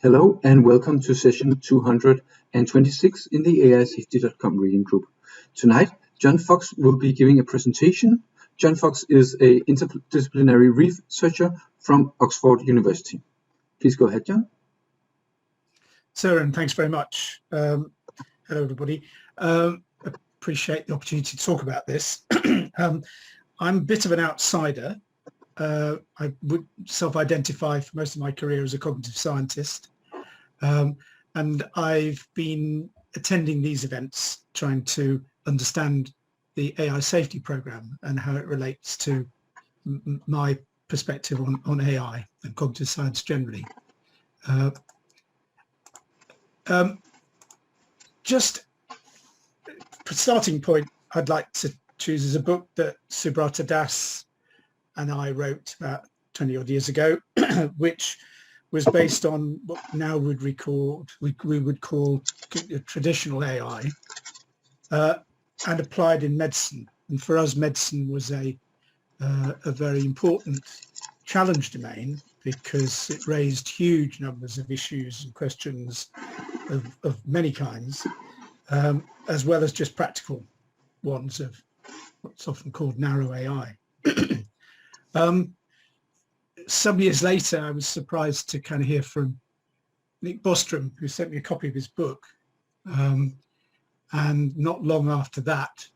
Hello and welcome to session 226 in the AISafety.com reading group. Tonight, John Fox will be giving a presentation. John Fox is an interdisciplinary researcher from Oxford University. Please go ahead, John. Søren, thanks very much. Hello, everybody. Appreciate the opportunity to talk about this. I'm a bit of an outsider. I would self-identify for most of my career as a cognitive scientist. And I've been attending these events trying to understand the AI safety program and how it relates to my perspective on AI and cognitive science generally. Just for starting point, I'd like to choose as a book that Subrata Das and I wrote about 20 odd years ago, which was based on what now we would call traditional AI and applied in medicine. And for us, medicine was a very important challenge domain because it raised huge numbers of issues and questions of many kinds, as well as just practical ones of what's often called narrow AI. Some years later, I was surprised to kind of hear from Nick Bostrom, who sent me a copy of his book. And not long after that,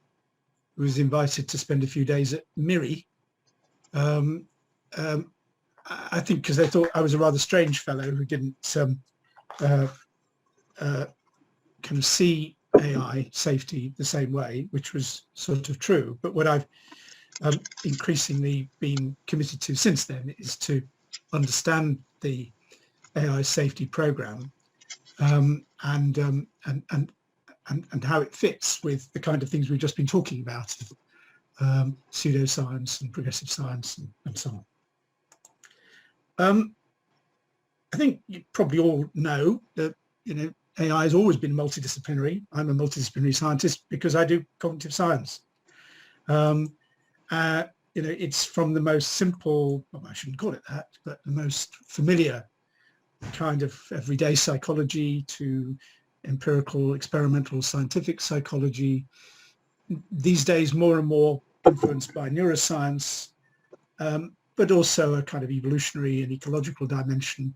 I was invited to spend a few days at MIRI. I think because they thought I was a rather strange fellow who didn't kind of see AI safety the same way, which was sort of true. But what I've increasingly been committed to since then is to understand the AI safety program and how it fits with the kind of things we've just been talking about, pseudoscience and progressive science and so on. I think you probably all know that AI has always been multidisciplinary. I'm a multidisciplinary scientist because I do cognitive science. It's from the most simple, well, I shouldn't call it that, but the most familiar kind of everyday psychology to empirical, experimental, scientific psychology. These days, more and more influenced by neuroscience, but also a kind of evolutionary and ecological dimension.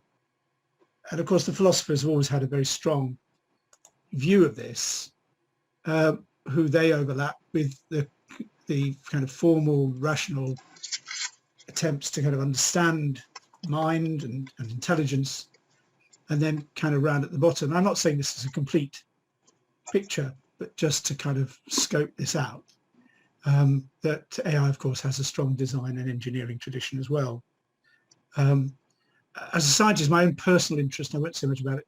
And of course, the philosophers have always had a very strong view of this, who they overlap with the kind of formal, rational attempts to kind of understand mind and intelligence, and then kind of round at the bottom. I'm not saying this is a complete picture, but just to kind of scope this out, that AI, of course, has a strong design and engineering tradition as well. As a scientist, my own personal interest, I won't say much about it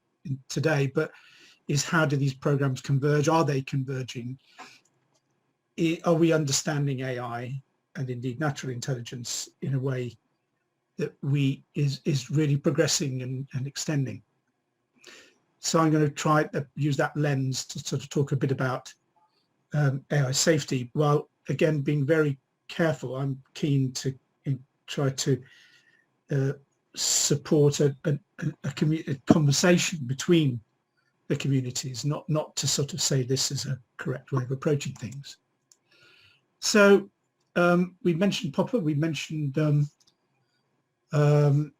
today, but is how do these programs converge? Are they converging? Are we understanding AI and indeed natural intelligence in a way that is really progressing and extending? So I'm going to try to use that lens to sort of talk a bit about AI safety, while again being very careful. I'm keen to try to support a conversation between the communities, not to sort of say this is a correct way of approaching things. So we mentioned Popper, we mentioned Kuhn.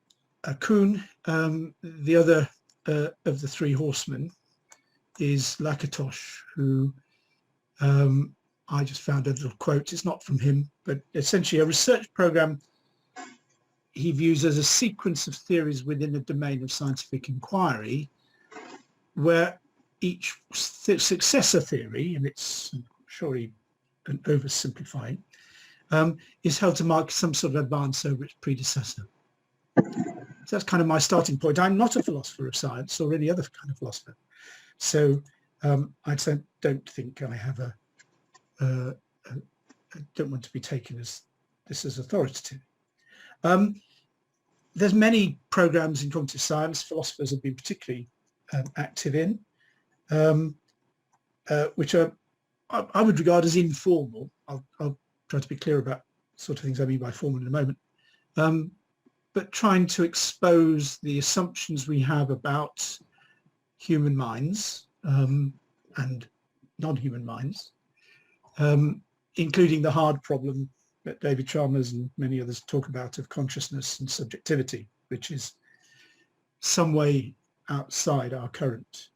The other of the three horsemen is Lakatos, who I just found a little quote. It's not from him, but essentially a research program he views as a sequence of theories within a domain of scientific inquiry, where each successor theory, and it's surely an oversimplifying, is held to mark some sort of advance over its predecessor. So that's kind of my starting point. I'm not a philosopher of science or any other kind of philosopher. So I don't think I have I don't want to be taken as this as authoritative. There's many programs in cognitive science philosophers have been particularly active in, which are I would regard as informal. I'll try to be clear about sort of things I mean by formal in a moment. but trying to expose the assumptions we have about human minds and non-human minds, including the hard problem that David Chalmers and many others talk about of consciousness and subjectivity, which is some way outside our current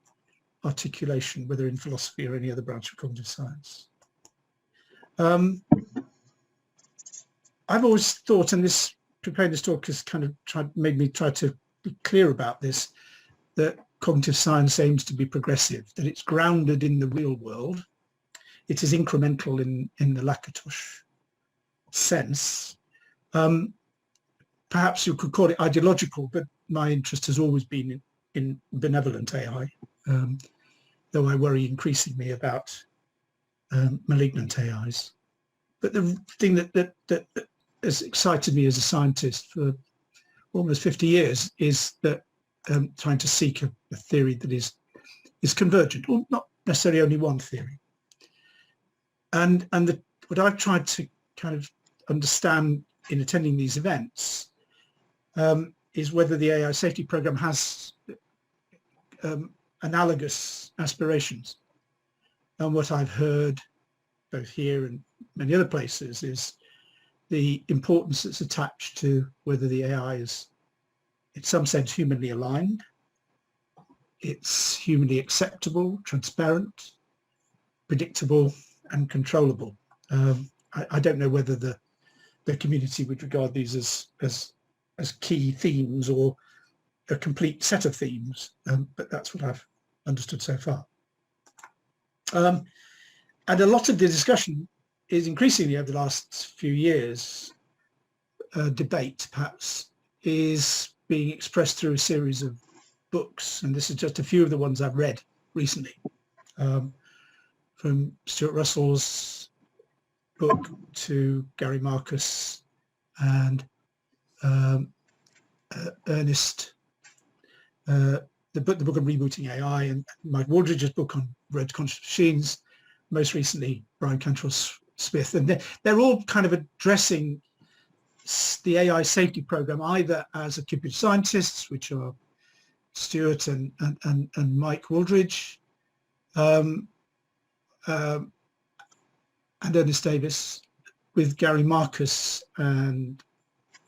articulation, whether in philosophy or any other branch of cognitive science. I've always thought, and this preparing this talk has kind of made me try to be clear about this, that cognitive science aims to be progressive, that it's grounded in the real world. It is incremental in the Lakatos sense. Perhaps you could call it ideological, but my interest has always been in benevolent AI, though I worry increasingly about malignant AIs. But the thing that has excited me as a scientist for almost 50 years is that trying to seek a theory that is convergent, or not necessarily only one theory. And what I've tried to kind of understand in attending these events is whether the AI safety program has analogous aspirations. And what I've heard both here and many other places is the importance that's attached to whether the AI is in some sense humanly aligned, it's humanly acceptable, transparent, predictable and controllable. I don't know whether the community would regard these as key themes or a complete set of themes, but that's what I've understood so far. And a lot of the discussion is increasingly over the last few years, debate perhaps, is being expressed through a series of books. And this is just a few of the ones I've read recently, from Stuart Russell's book to Gary Marcus and Ernest, the book of Rebooting AI, and Mike Waldridge's book on Red Conscious Machines, most recently Brian Cantrell-Smith, and they're all kind of addressing the AI safety program either as a computer scientists, which are Stuart and Mike Waldridge, and Ernest Davis, with Gary Marcus and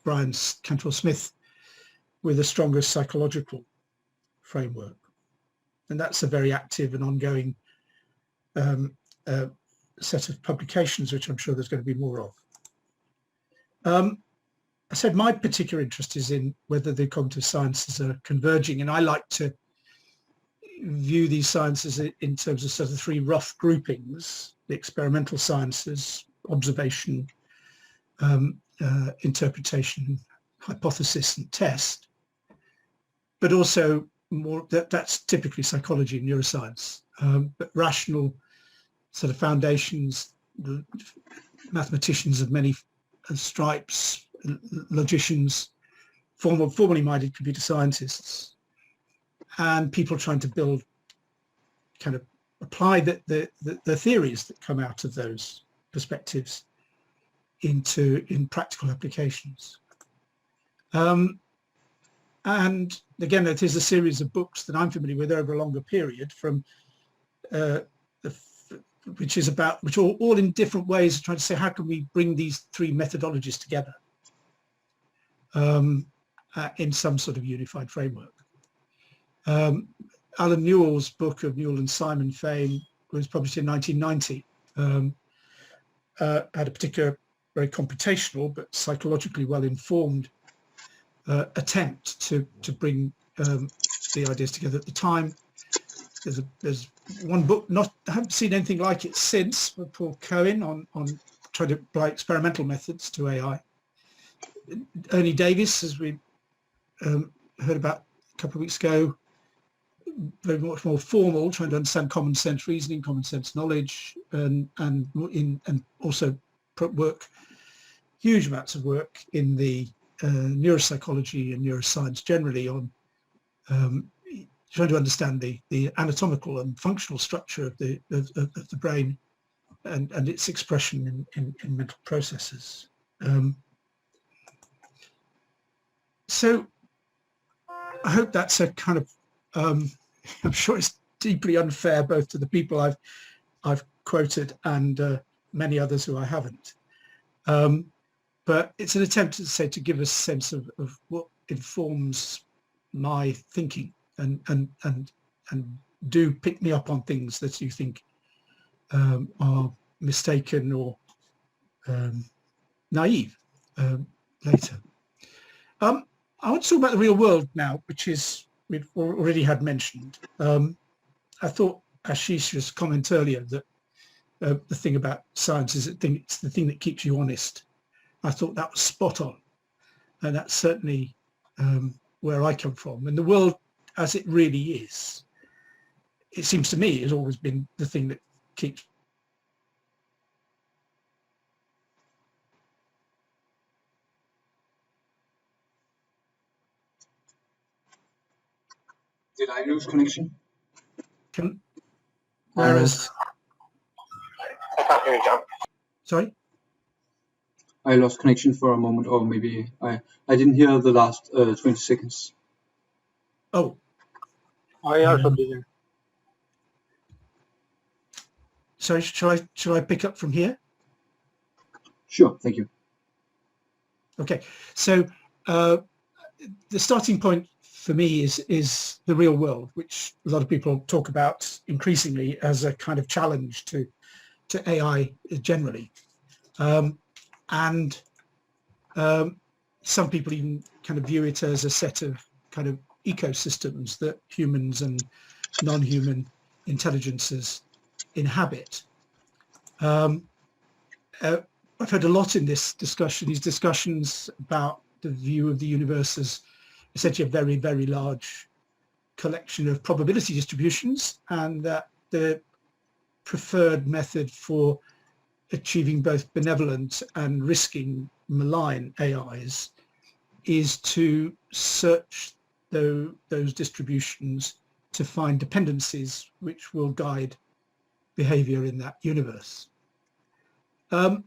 Brian Cantrell-Smith with a stronger psychological framework. And that's a very active and ongoing set of publications, which I'm sure there's going to be more of. I said my particular interest is in whether the cognitive sciences are converging, and I like to view these sciences in terms of sort of three rough groupings: the experimental sciences, observation, interpretation, hypothesis and test, but also more that's typically psychology and neuroscience, but rational sort of foundations, the mathematicians of many stripes, logicians, formally minded computer scientists, and people trying to build, kind of apply the theories that come out of those perspectives in practical applications. And again, it is a series of books that I'm familiar with over a longer period, from which are all in different ways of trying to say, how can we bring these three methodologies together in some sort of unified framework. Alan Newell's book of Newell and Simon fame was published in 1990, had a particular, very computational but psychologically well-informed attempt to bring the ideas together at the time. There's one book, I haven't seen anything like it since, with Paul Cohen on trying to apply experimental methods to AI. Ernie Davis, as we heard about a couple of weeks ago, very much more formal, trying to understand common sense reasoning, common sense knowledge, and also huge amounts of work in the neuropsychology and neuroscience generally on trying to understand the anatomical and functional structure of the brain and its expression in mental processes. So I hope that's a kind of, I'm sure it's deeply unfair both to the people I've quoted and many others who I haven't. But it's an attempt to say, to give a sense of what informs my thinking, and do pick me up on things that you think are mistaken or naive later. I want to talk about the real world now, which is, we've already had mentioned. I thought Ashish's comment earlier that the thing about science is it's the thing that keeps you honest. I thought that was spot on, and that's certainly where I come from. And the world as it really is, it seems to me, has always been the thing that keeps. Did I lose connection? Whereas, I can't hear you, John. sorry? I lost connection for a moment, or maybe I didn't hear the last 20 seconds. Oh. I also didn't. So shall I pick up from here? Sure, thank you. Okay, so the starting point for me is the real world, which a lot of people talk about increasingly as a kind of challenge to AI generally. Some people even kind of view it as a set of kind of ecosystems that humans and non-human intelligences inhabit. I've heard a lot in this discussion, these discussions about the view of the universe as essentially a very, very large collection of probability distributions, and that the preferred method for achieving both benevolent and risking malign AIs is to search those distributions to find dependencies which will guide behavior in that universe. I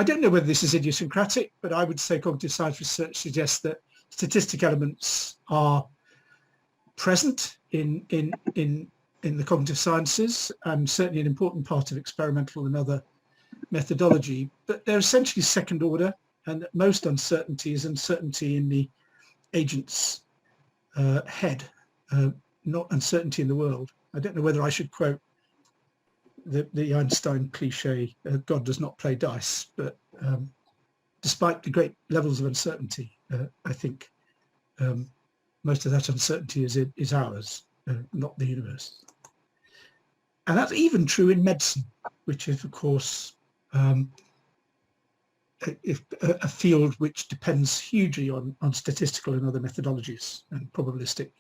don't know whether this is idiosyncratic, but I would say cognitive science research suggests that statistic elements are present in the cognitive sciences, and certainly an important part of experimental and other methodology, but they're essentially second order, and most uncertainty is uncertainty in the agent's head, not uncertainty in the world. I don't know whether I should quote the Einstein cliche, God does not play dice, but despite the great levels of uncertainty, I think most of that uncertainty is ours, not the universe. And that's even true in medicine, which is, of course, a field which depends hugely on statistical and other methodologies, and probabilistic,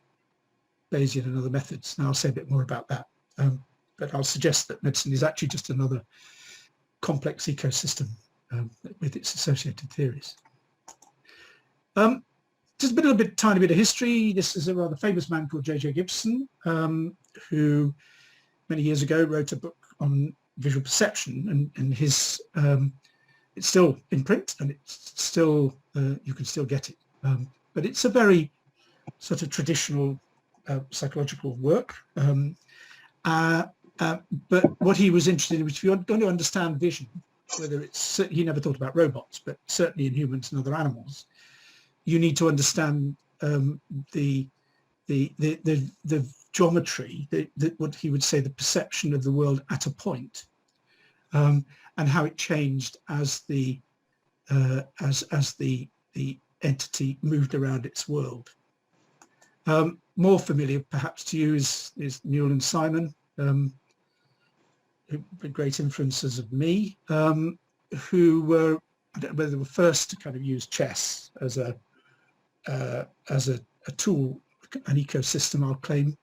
Bayesian and other methods. Now I'll say a bit more about that. But I'll suggest that medicine is actually just another complex ecosystem with its associated theories. Just a tiny bit of history. This is a rather famous man called J.J. Gibson, who many years ago wrote a book on visual perception, and his it's still in print, and it's still you can still get it. But it's a very sort of traditional psychological work. But what he was interested in was, if you're going to understand vision, whether it's, he never thought about robots, but certainly in humans and other animals, you need to understand the geometry, what he would say the perception of the world at a point, and how it changed as the entity moved around its world. More familiar perhaps to you is Newell and Simon, great influences of me, who were, I don't know whether they were first to kind of use chess as a tool, an ecosystem, I'll claim,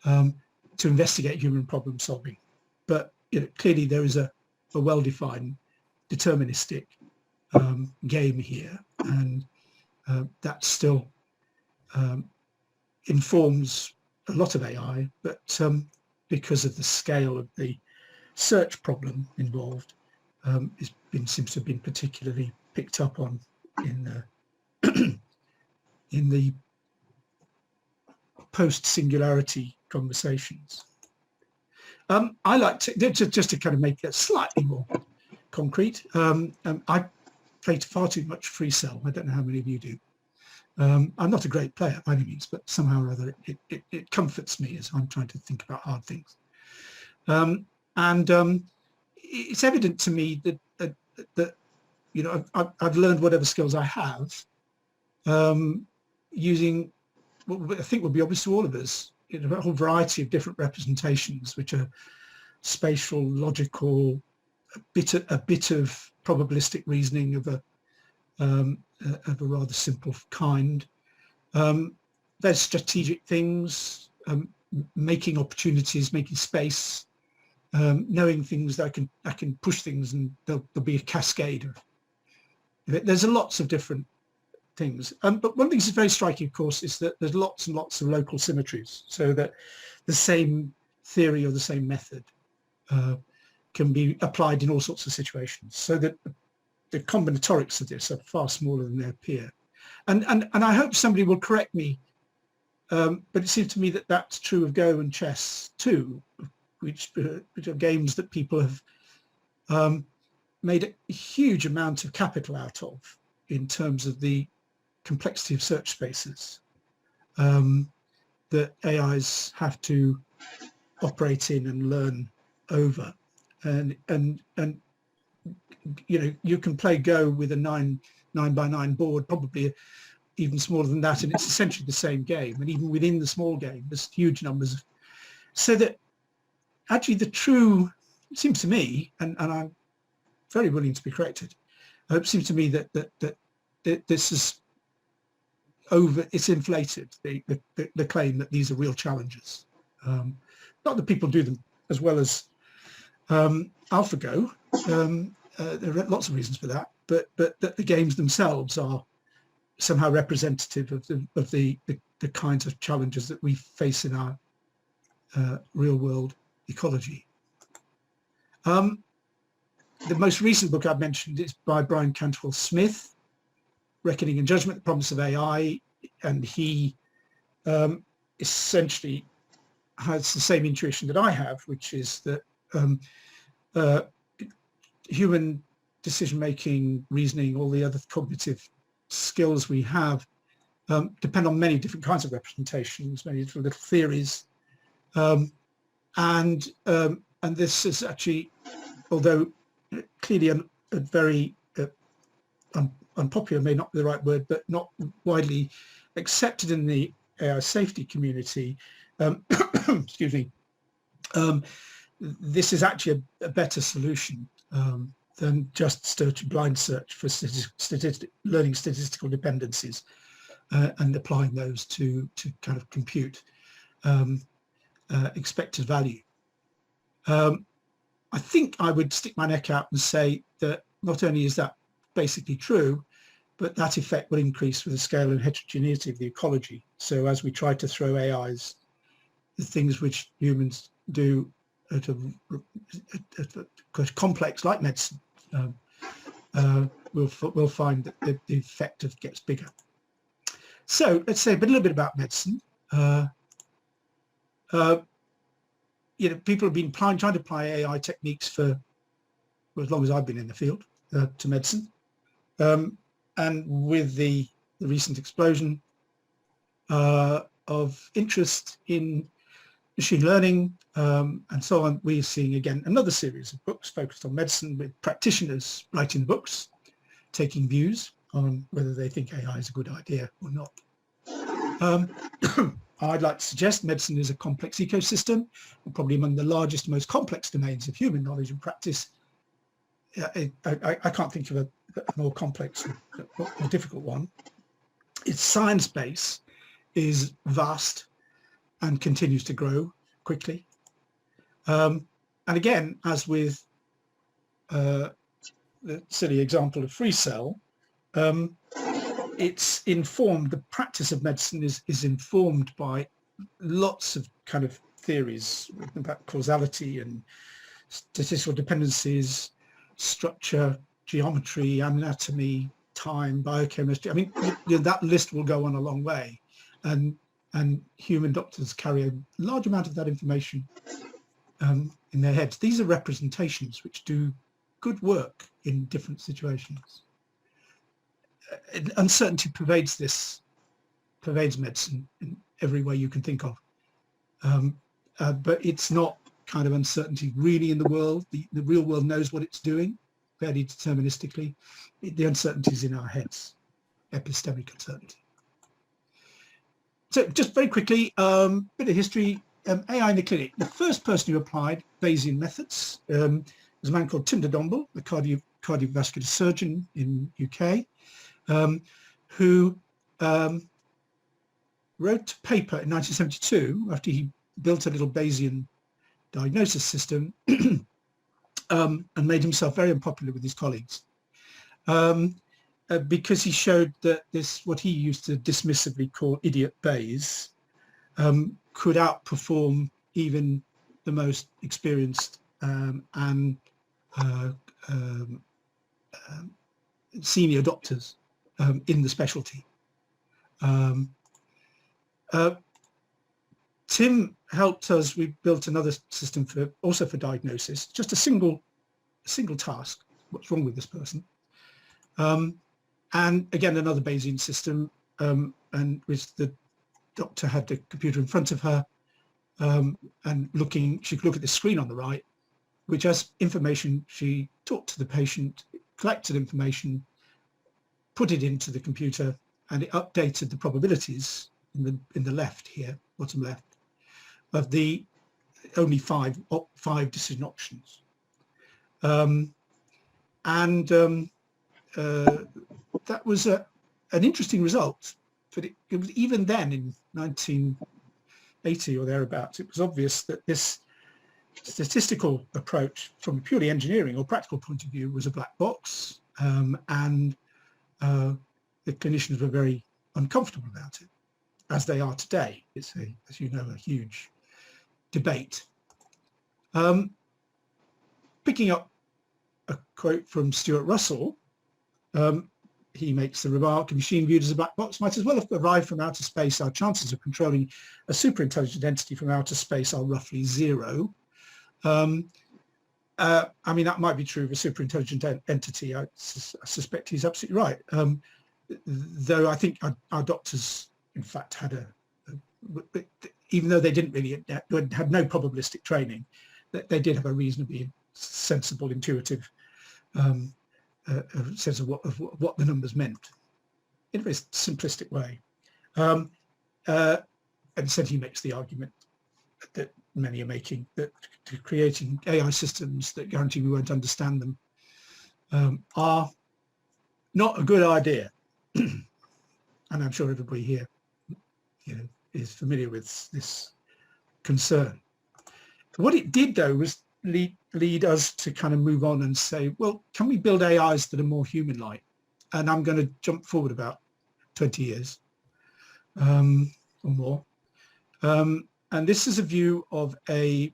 to investigate human problem solving. But clearly there is a well-defined deterministic game here, and that still informs a lot of AI, but because of the scale of the search problem involved, seems to have been particularly picked up on in in the post-singularity conversations. I like to, just to kind of make it slightly more concrete, I play far too much Free Cell. I don't know how many of you do. I'm not a great player by any means, but somehow or other it comforts me as I'm trying to think about hard things. It's evident to me that you know, I've learned whatever skills I have using what I think would be obvious to all of us, you know, a whole variety of different representations, which are spatial, logical, a bit of probabilistic reasoning of a rather simple kind. There's strategic things, making opportunities, making space, knowing things that I can push things and there'll be a cascade of it. There's lots of different things. But one thing that's very striking, of course, is that there's lots and lots of local symmetries, so that the same theory or the same method can be applied in all sorts of situations, so that the combinatorics of this are far smaller than they appear. And I hope somebody will correct me, but it seems to me that that's true of Go and chess too, which are games that people have made a huge amount of capital out of in terms of the complexity of search spaces that AIs have to operate in and learn over. And you know, you can play Go with a 9x9 board, probably even smaller than that, and it's essentially the same game. And even within the small game, there's huge numbers of, so that actually the true, it seems to me, and I'm very willing to be corrected, it seems to me that this is it's inflated, the claim that these are real challenges. Not that people do them as well as AlphaGo. There are lots of reasons for that, but that the games themselves are somehow representative of the kinds of challenges that we face in our real world ecology. The most recent book I've mentioned is by Brian Cantwell-Smith, Reckoning and Judgment, The Promise of AI, and he essentially has the same intuition that I have, which is that human decision-making, reasoning, all the other cognitive skills we have depend on many different kinds of representations, many different little theories, and this is actually, although clearly a very unpopular, may not be the right word, but not widely accepted in the AI safety community, excuse me, this is actually a better solution than just blind search for learning statistical dependencies and applying those to kind of compute expected value. I think I would stick my neck out and say that not only is that basically true, but that effect will increase with the scale and heterogeneity of the ecology. So as we try to throw AIs, the things which humans do at a complex like medicine, we'll find that the effect gets bigger. So let's say a little bit about medicine. You know, people have been trying to apply AI techniques for as long as I've been in the field to medicine, and with the recent explosion of interest in machine learning and so on, we're seeing again another series of books focused on medicine, with practitioners writing books, taking views on whether they think AI is a good idea or not. I'd like to suggest medicine is a complex ecosystem, and probably among the largest, most complex domains of human knowledge and practice. I can't think of a more complex or difficult one. Its science base is vast and continues to grow quickly. And again, as with the silly example of Free Cell, it's informed, the practice of medicine is informed by lots of kind of theories about causality and statistical dependencies, structure, geometry, anatomy, time, biochemistry. I mean, that list will go on a long way, and human doctors carry a large amount of that information in their heads. These are representations which do good work in different situations. Uncertainty pervades medicine in every way you can think of. But it's not kind of uncertainty really in the world. The real world knows what it's doing fairly deterministically. The uncertainty is in our heads, epistemic uncertainty. So just very quickly, bit of history, AI in the clinic. The first person who applied Bayesian methods was a man called Tim de Dombel, a cardiovascular surgeon in UK, who wrote a paper in 1972 after he built a little Bayesian diagnosis system and made himself very unpopular with his colleagues because he showed that this, what he used to dismissively call idiot Bayes, could outperform even the most experienced and senior doctors in the specialty. Tim helped us. We built another system also for diagnosis, just a single task. What's wrong with this person? And again, another Bayesian system, and which the doctor had the computer in front of her, and she could look at the screen on the right, which has information. She talked to the patient, collected information, put it into the computer, and it updated the probabilities in the left here, bottom left, of the only five decision options. That was an interesting result, but it was even then in 1980 or thereabouts, it was obvious that this statistical approach from a purely engineering or practical point of view was a black box, and the clinicians were very uncomfortable about it, as they are today. It's, as you know, a huge debate. Picking up a quote from Stuart Russell, he makes the remark, a machine viewed as a black box might as well have arrived from outer space. Our chances of controlling a superintelligent entity from outer space are roughly zero. I mean, that might be true of a superintelligent entity. I suspect he's absolutely right. Though I think our doctors, in fact, had even though they didn't really, had no probabilistic training, they did have a reasonably sensible, intuitive sense of what the numbers meant in a very simplistic way. And so he makes the argument that many are making, that creating AI systems that guarantee we won't understand them are not a good idea. And I'm sure everybody here, is familiar with this concern. What it did, though, was lead us to kind of move on and say, well, can we build AIs that are more human-like? And I'm going to jump forward about 20 years or more. And this is a view of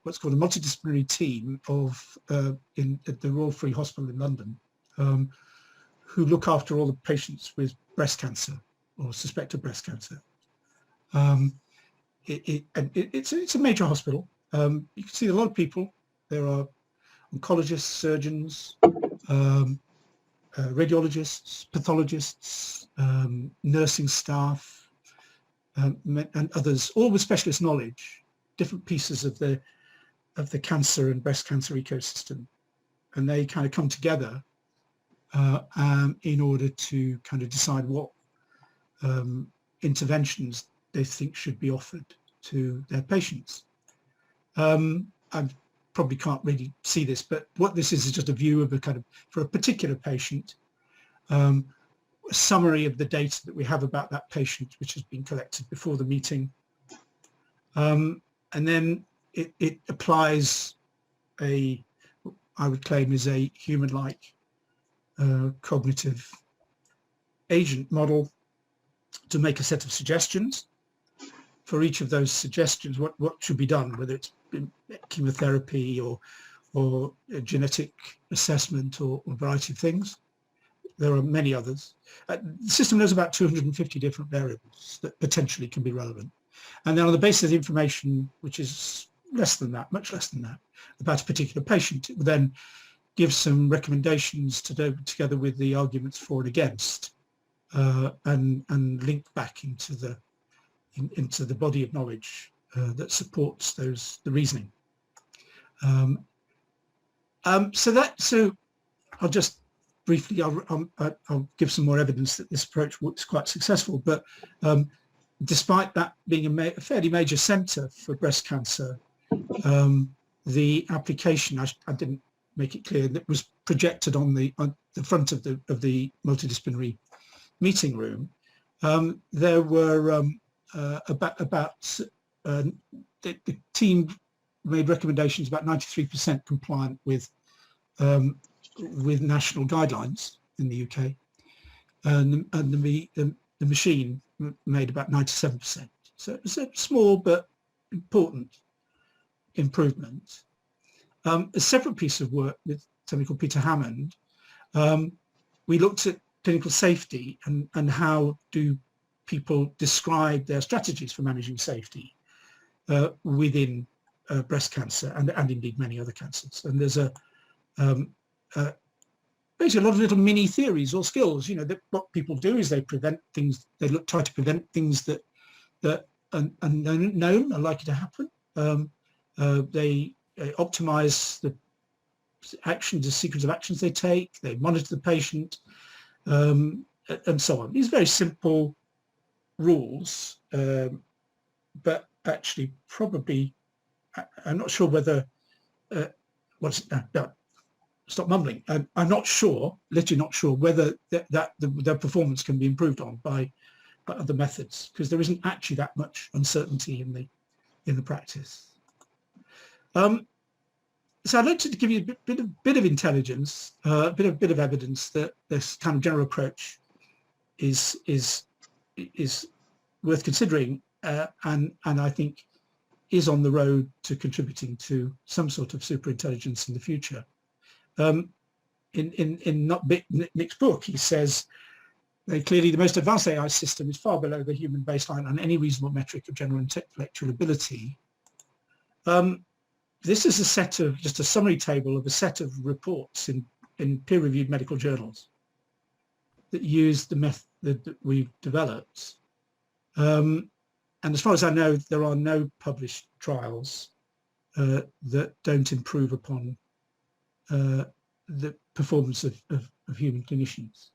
what's called a multidisciplinary team at the Royal Free Hospital in London, who look after all the patients with breast cancer or suspected breast cancer. It's a major hospital. You can see a lot of people. There are oncologists, surgeons, radiologists, pathologists, nursing staff, and others, all with specialist knowledge, different pieces of the cancer and breast cancer ecosystem, and they kind of come together in order to kind of decide what interventions they think should be offered to their patients. I probably can't really see this, but what this is just a view of for a particular patient, a summary of the data that we have about that patient, which has been collected before the meeting. And then it applies I would claim is a human-like cognitive agent model to make a set of suggestions. For each of those suggestions, what should be done, whether it's chemotherapy or genetic assessment or a variety of things. there are many others. The system knows about 250 different variables that potentially can be relevant. And then on the basis of the information, which is less than that, much less than that, about a particular patient, it will then give some recommendations to do together with the arguments for and against, and link back into the body of knowledge that supports the reasoning. So I'll just briefly, I'll give some more evidence that this approach was quite successful, but despite that being a fairly major centre for breast cancer, the application, I didn't make it clear, that was projected on the front of the multidisciplinary meeting room. There were the team made recommendations about 93% compliant with national guidelines in the UK, and the machine made about 97%. So it's a small but important improvement. A separate piece of work with somebody called Peter Hammond, we looked at clinical safety and how do people describe their strategies for managing safety within breast cancer and indeed many other cancers. And there's basically a lot of little mini theories or skills. You know, that what people do is they prevent things. They try to prevent things that are known are likely to happen. They optimize the actions, the sequence of actions they take. They monitor the patient, and so on. These very simple rules, but actually probably, I'm not sure whether, stop mumbling. I'm not sure, literally not sure, whether their performance can be improved on by other methods, because there isn't actually that much uncertainty in the practice. So I'd like to give you a bit of intelligence, a bit of evidence that this kind of general approach is worth considering, and I think is on the road to contributing to some sort of superintelligence in the future. In Nick's book, he says very clearly the most advanced AI system is far below the human baseline on any reasonable metric of general intellectual ability. This is just a summary table of a set of reports in peer-reviewed medical journals that use the method that we've developed. And as far as I know, there are no published trials that don't improve upon the performance of human clinicians.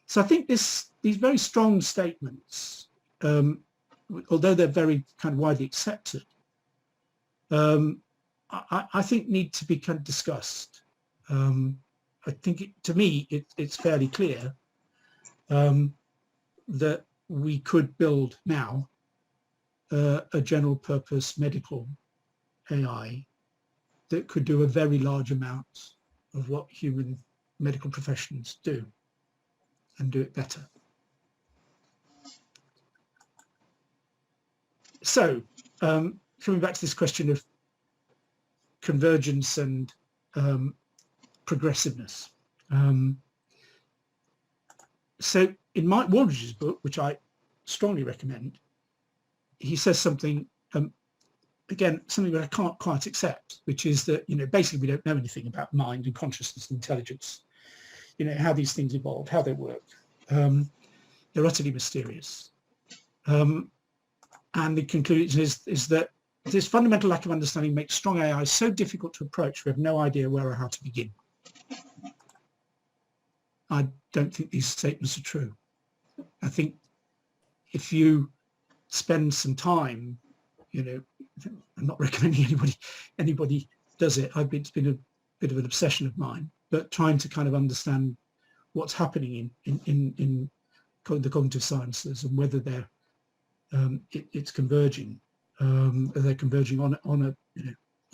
So I think these very strong statements, although they're very kind of widely accepted, I think need to be kind of discussed. I think to me it's fairly clear that we could build now a general purpose medical AI that could do a very large amount of what human medical professions do and do it better. So coming back to this question of convergence and progressiveness. So in Mike Waldridge's book, which I strongly recommend, he says something, again, something that I can't quite accept, which is that, you know, basically we don't know anything about mind and consciousness and intelligence, you know, how these things evolve, how they work. They're utterly mysterious. And the conclusion is that this fundamental lack of understanding makes strong AI so difficult to approach, we have no idea where or how to begin. I don't think these statements are true. I think if you spend some time, you know, I'm not recommending anybody does it. It's been a bit of an obsession of mine, but trying to kind of understand what's happening in the cognitive sciences and whether they're it's converging. They're converging on a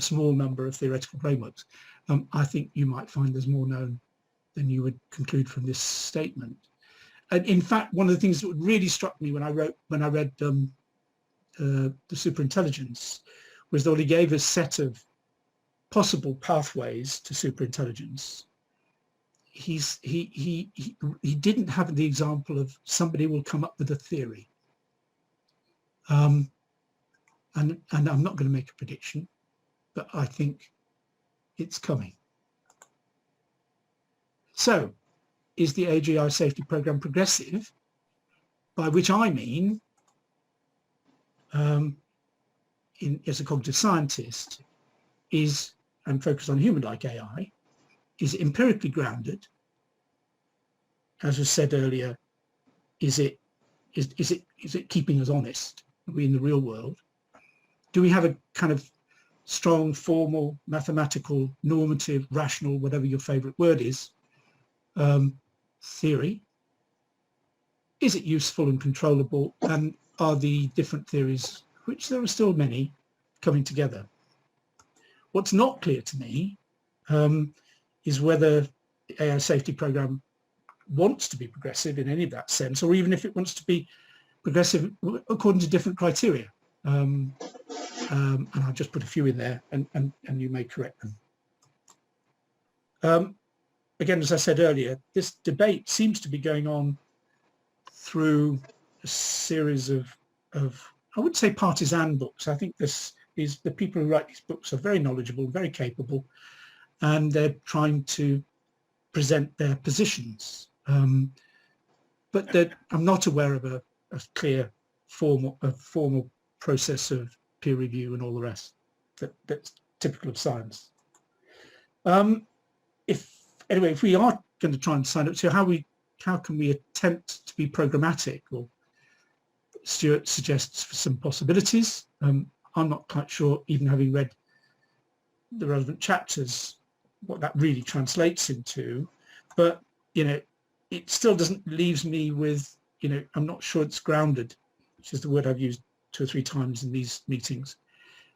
small number of theoretical frameworks. I think you might find there's more known than you would conclude from this statement. And in fact, one of the things that really struck me when I read the superintelligence was that he gave a set of possible pathways to superintelligence. he didn't have the example of somebody will come up with a theory. And I'm not going to make a prediction, but I think it's coming. So, is the AGI safety program progressive? By which I mean, as a cognitive scientist, and focused on human-like AI, is it empirically grounded? As was said earlier, is it keeping us honest? Are we in the real world? Do we have a kind of strong, formal, mathematical, normative, rational, whatever your favorite word is, theory? Is it useful and controllable? And are the different theories, which there are still many, coming together? What's not clear to me is whether the AI safety program wants to be progressive in any of that sense, or even if it wants to be progressive according to different criteria. And I'll just put a few in there, and you may correct them. Again, as I said earlier, this debate seems to be going on through a series of I would say partisan books. I think the people who write these books are very knowledgeable, very capable, and they're trying to present their positions. But I'm not aware of a clear formal process of peer review and all the rest that's typical of science. If we are going to try and sign up, so how can we attempt to be programmatic? Or Stuart suggests some possibilities. I'm not quite sure, even having read the relevant chapters, what that really translates into. But it still leaves me with I'm not sure it's grounded, which is the word I've used 2 or 3 times in these meetings,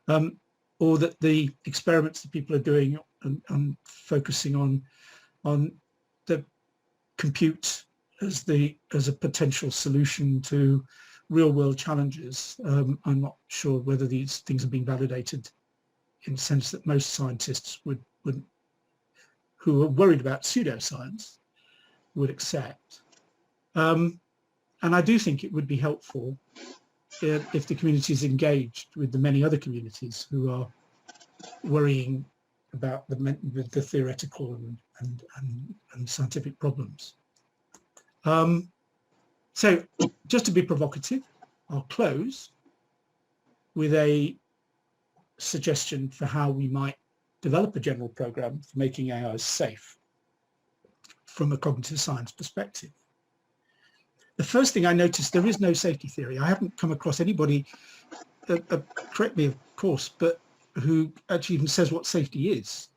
or that the experiments that people are doing and focusing on the compute as a potential solution to real world challenges. I'm not sure whether these things are being validated in the sense that most scientists who are worried about pseudoscience would accept. And I do think it would be helpful if the community is engaged with the many other communities who are worrying about the theoretical and scientific problems. So just to be provocative, I'll close with a suggestion for how we might develop a general program for making AI safe from a cognitive science perspective. The first thing I noticed, there is no safety theory. I haven't come across anybody, correct me of course, but who actually even says what safety is.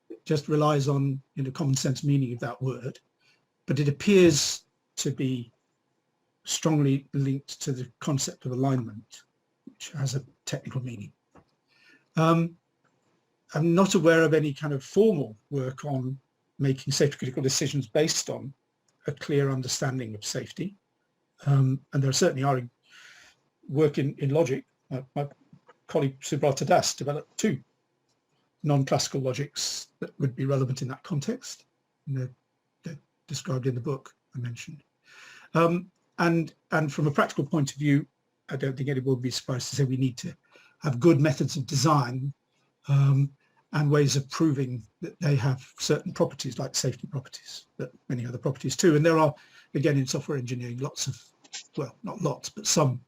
It just relies on common sense meaning of that word, but it appears to be strongly linked to the concept of alignment, which has a technical meaning. I'm not aware of any kind of formal work on making safety critical decisions based on a clear understanding of safety. And there certainly are work in logic. My colleague Subrata Das developed 2 non-classical logics that would be relevant in that context. And they're described in the book I mentioned. And from a practical point of view, I don't think anyone would be surprised to say we need to have good methods of design and ways of proving that they have certain properties, like safety properties, but many other properties too. And there are, again, in software engineering, lots of, well, not lots, but some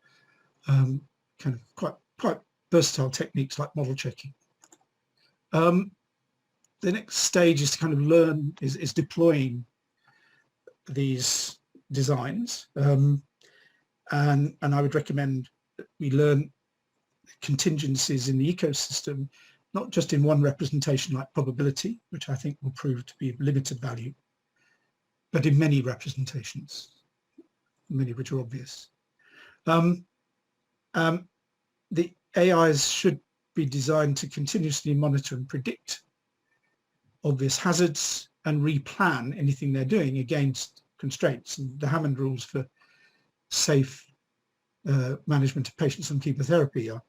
kind of quite versatile techniques like model checking. The next stage is to kind of learn, is deploying these designs. And I would recommend that we learn contingencies in the ecosystem, not just in one representation like probability, which I think will prove to be of limited value, but in many representations, many of which are obvious. The AIs should be designed to continuously monitor and predict obvious hazards and replan anything they're doing against constraints. And the Hammond rules for safe management of patients on chemotherapy are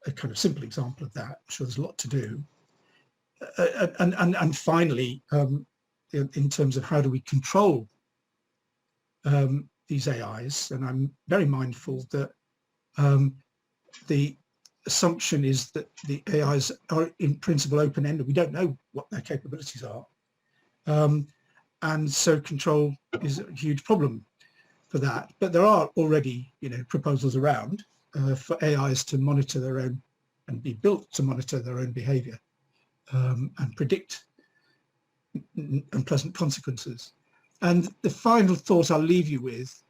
a kind of simple example of that. I'm sure there's a lot to do. And finally, in terms of how do we control these AIs, and I'm very mindful that the assumption is that the AIs are in principle open-ended. We don't know what their capabilities are. And so control is a huge problem for that. But there are already, proposals around for AIs to monitor their own and be built to monitor their own behavior and predict unpleasant consequences. And the final thought I'll leave you with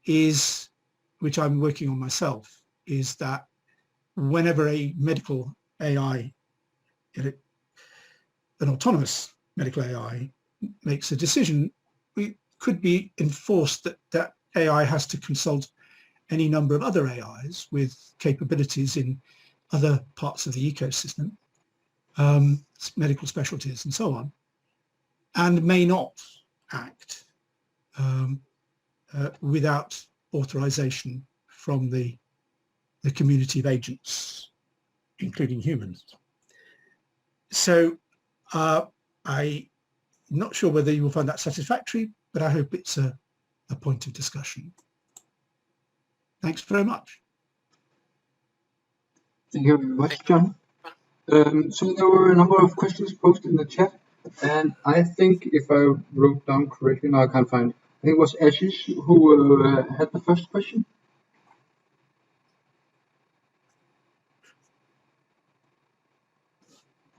is, which I'm working on myself, is that whenever a medical AI, an autonomous medical AI makes a decision, we could be enforced that that AI has to consult any number of other AIs with capabilities in other parts of the ecosystem, medical specialties and so on, and may not act without authorization from the community of agents, including humans. So I'm not sure whether you will find that satisfactory, but I hope it's a point of discussion. Thanks very much. Thank you very much, John. So there were a number of questions posted in the chat, and I think if I wrote down correctly, now I can't find, I think it was Ashish who had the first question.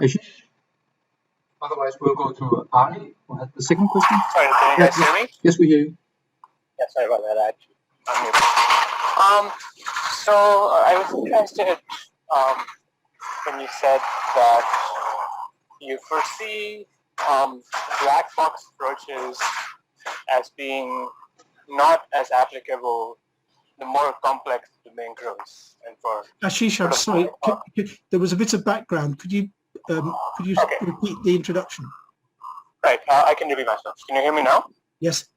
Ashish? Otherwise, we'll go to Arnie, who had the second question. Sorry, can you guys hear me? Yes, we hear you. Yeah, sorry about that. So I was interested when you said that you foresee black box approaches as being not as applicable the more complex the domain grows. And for Ashish, I'm sorry, there was a bit of background. Could you repeat the introduction? Right, I can repeat myself. Can you hear me now? Yes.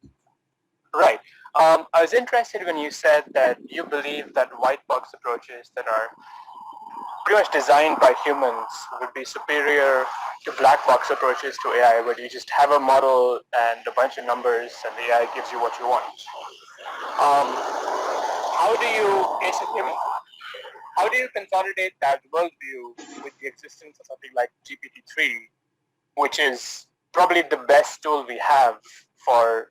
Right. I was interested when you said that you believe that white box approaches that are pretty much designed by humans would be superior to black box approaches to AI, where you just have a model and a bunch of numbers and the AI gives you what you want. How do you consolidate that worldview with the existence of something like GPT-3, which is probably the best tool we have for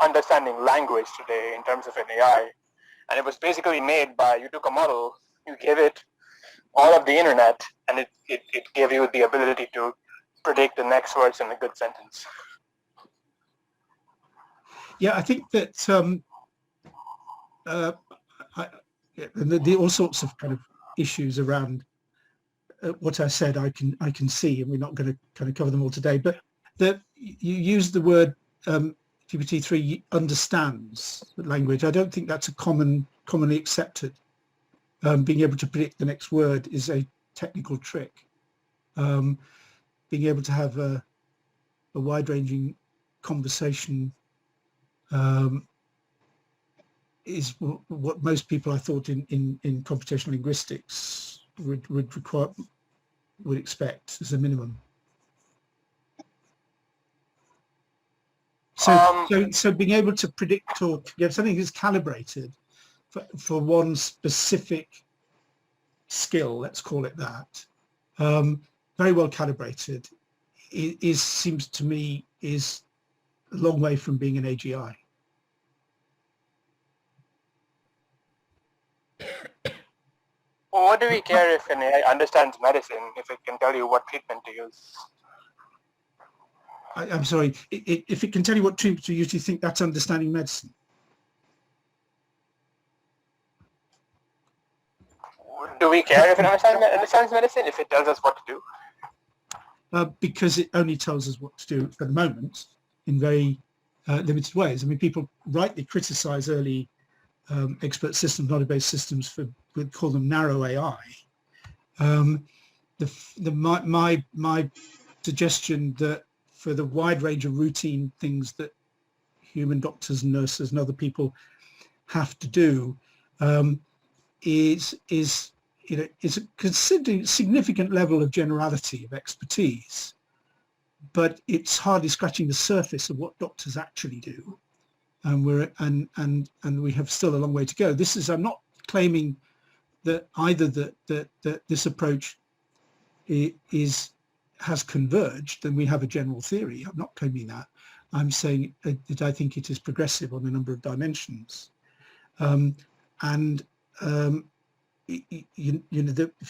understanding language today in terms of an AI? And it was basically made by, you took a model, you gave it all of the internet, and it gave you the ability to predict the next words in a good sentence. Yeah, I think that the all sorts of kind of issues around what I said I can see, and we're not going to kind of cover them all today, but that you use the word GPT-3 understands language. I don't think that's a commonly accepted. Being able to predict the next word is a technical trick. Being able to have a wide-ranging conversation is what most people, I thought, in computational linguistics would expect as a minimum. So being able to predict or to get something that's calibrated for one specific skill, let's call it that, very well calibrated, seems to me is a long way from being an AGI. Well, what do we care if an AI understands medicine if it can tell you what treatment to use? I'm sorry, if it can tell you what treatment to use, do you think that's understanding medicine? Do we care if it understands medicine, if it tells us what to do? Because it only tells us what to do at the moment in very limited ways. I mean, people rightly criticize early expert systems, knowledge-based systems, we'd call them narrow AI. My suggestion that for the wide range of routine things that human doctors and nurses and other people have to do is a considerably significant level of generality of expertise, but it's hardly scratching the surface of what doctors actually do, and we have still a long way to go. I'm not claiming that either that this approach has converged and we have a general theory. I'm not claiming that. I'm saying that I think it is progressive on a number of dimensions. If you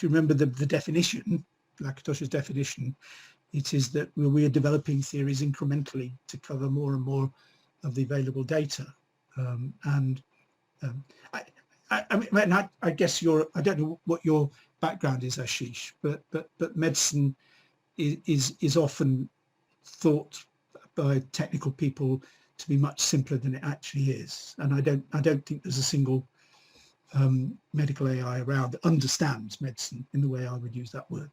remember the definition, Lakatos's definition, it is that we are developing theories incrementally to cover more and more of the available data. I guess I don't know what your background is, Ashish, but medicine is often thought by technical people to be much simpler than it actually is, and I don't think there's a single medical AI around that understands medicine in the way I would use that word.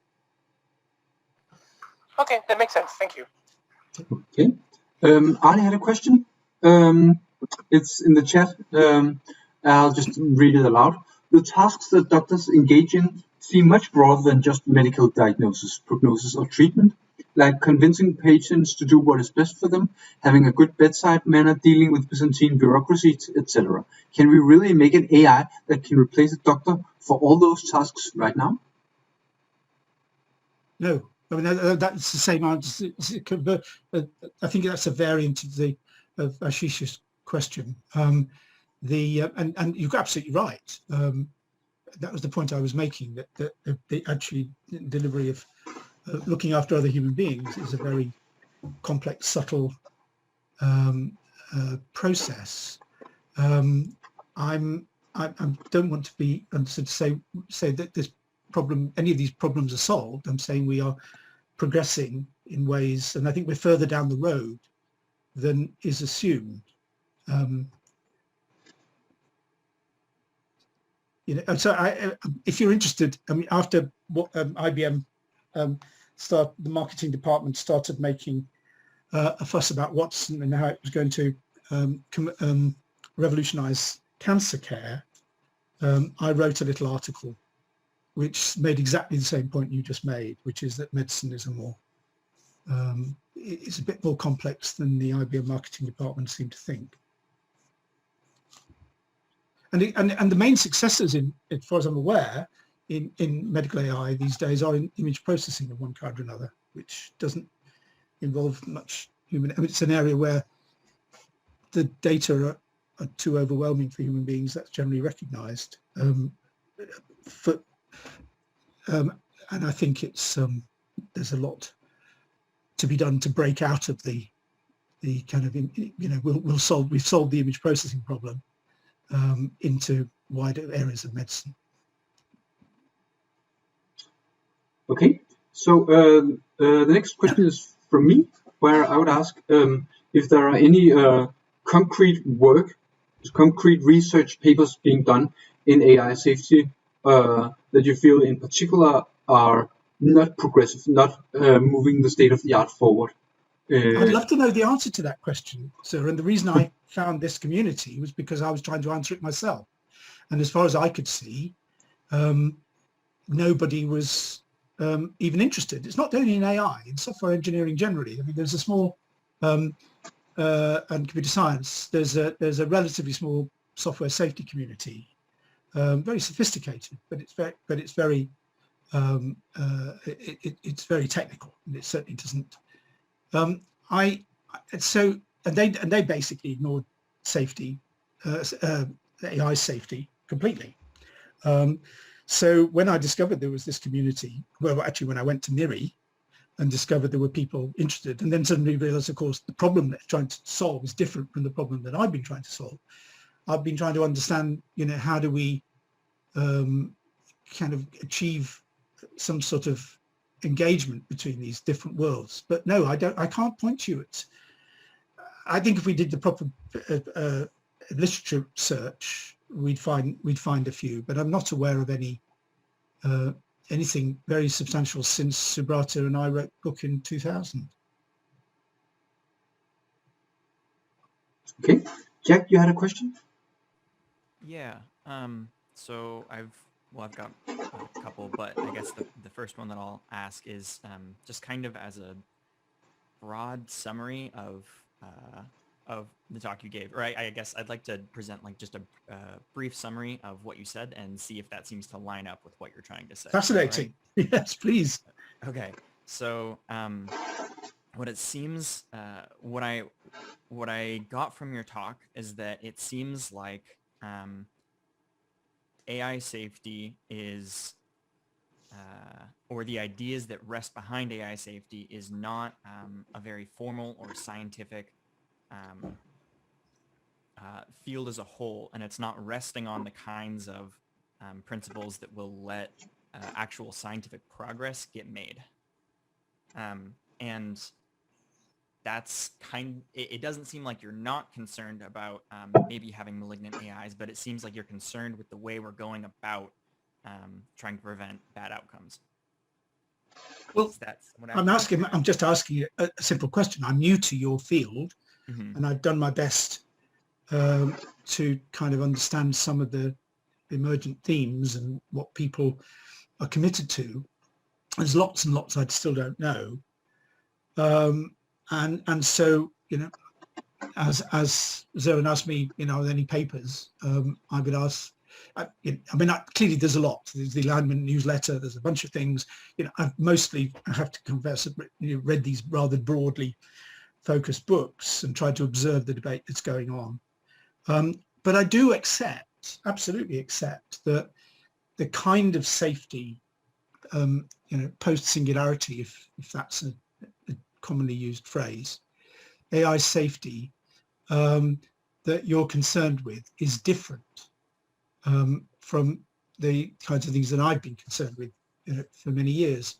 Okay, that makes sense. Thank you. Okay. Ali had a question. It's in the chat. I'll just read it aloud. The tasks that doctors engage in seem much broader than just medical diagnosis, prognosis, or treatment, like convincing patients to do what is best for them, having a good bedside manner, dealing with Byzantine bureaucracy, etc. Can we really make an AI that can replace a doctor for all those tasks right now? No. I mean, that's the same answer. I think that's a variant of Ashish's question. And you're absolutely right. That was the point I was making, that the actually delivery of looking after other human beings is a very complex, subtle process. I don't want to be understood to say that this problem, any of these problems are solved. I'm saying we are progressing in ways, and I think we're further down the road than is assumed. So if you're interested, I mean, after what IBM the marketing department started making a fuss about Watson and how it was going to revolutionize cancer care, I wrote a little article which made exactly the same point you just made, which is that medicine is it's a bit more complex than the IBM marketing department seemed to think. And the main successors, as far as I'm aware, in medical AI these days are in image processing of one kind or another, which doesn't involve much human. I mean, it's an area where the data are too overwhelming for human beings. That's generally recognised. And I think it's there's a lot to be done to break out of the kind of, we've solved the image processing problem into wider areas of medicine. Okay, so the next question is from me, where I would ask if there are any concrete research papers being done in AI safety that you feel in particular are not progressive, not moving the state of the art forward. I'd love to know the answer to that question, sir. And the reason I found this community was because I was trying to answer it myself. And as far as I could see, nobody was even interested. It's not only in AI, in software engineering generally. I mean, there's a small, and computer science, there's a relatively small software safety community, very sophisticated, but it's very technical, and it certainly doesn't. They basically ignored safety, AI safety completely. So when I discovered there was this community, well, actually when I went to MIRI and discovered there were people interested, and then suddenly realized, of course, the problem they're trying to solve is different from the problem that I've been trying to solve. I've been trying to understand, how do we kind of achieve some sort of engagement between these different worlds. But no, I can't point you at. I think if we did the proper literature search, we'd find a few, but I'm not aware of anything very substantial since Subrata and I wrote the book in 2000. Okay, Jack, you had a question? Yeah. So I've got a couple, but I guess the first one that I'll ask is just kind of as a broad summary of the talk you gave, or I guess I'd like to present like just a brief summary of what you said and see if that seems to line up with what you're trying to say. Fascinating. Yes, please. Okay, so what it seems, what I got from your talk is that it seems like AI safety is, or the ideas that rest behind AI safety is not a very formal or scientific field as a whole, and it's not resting on the kinds of principles that will let actual scientific progress get made. And that's it doesn't seem like you're not concerned about maybe having malignant AIs, but it seems like you're concerned with the way we're going about trying to prevent bad outcomes. Well, I'm just asking a simple question. I'm new to your field, and I've done my best to kind of understand some of the emergent themes and what people are committed to. There's lots and lots I still don't know. And so, you know, as Zoran asked me, you know, any papers, I would ask, clearly there's a lot. There's the alignment newsletter, there's a bunch of things, you know, I have to confess, read these rather broadly focused books and tried to observe the debate that's going on. But I do absolutely accept that the kind of safety, you know, post-singularity, if that's a commonly used phrase, AI safety that you're concerned with is different from the kinds of things that I've been concerned with, you know, for many years.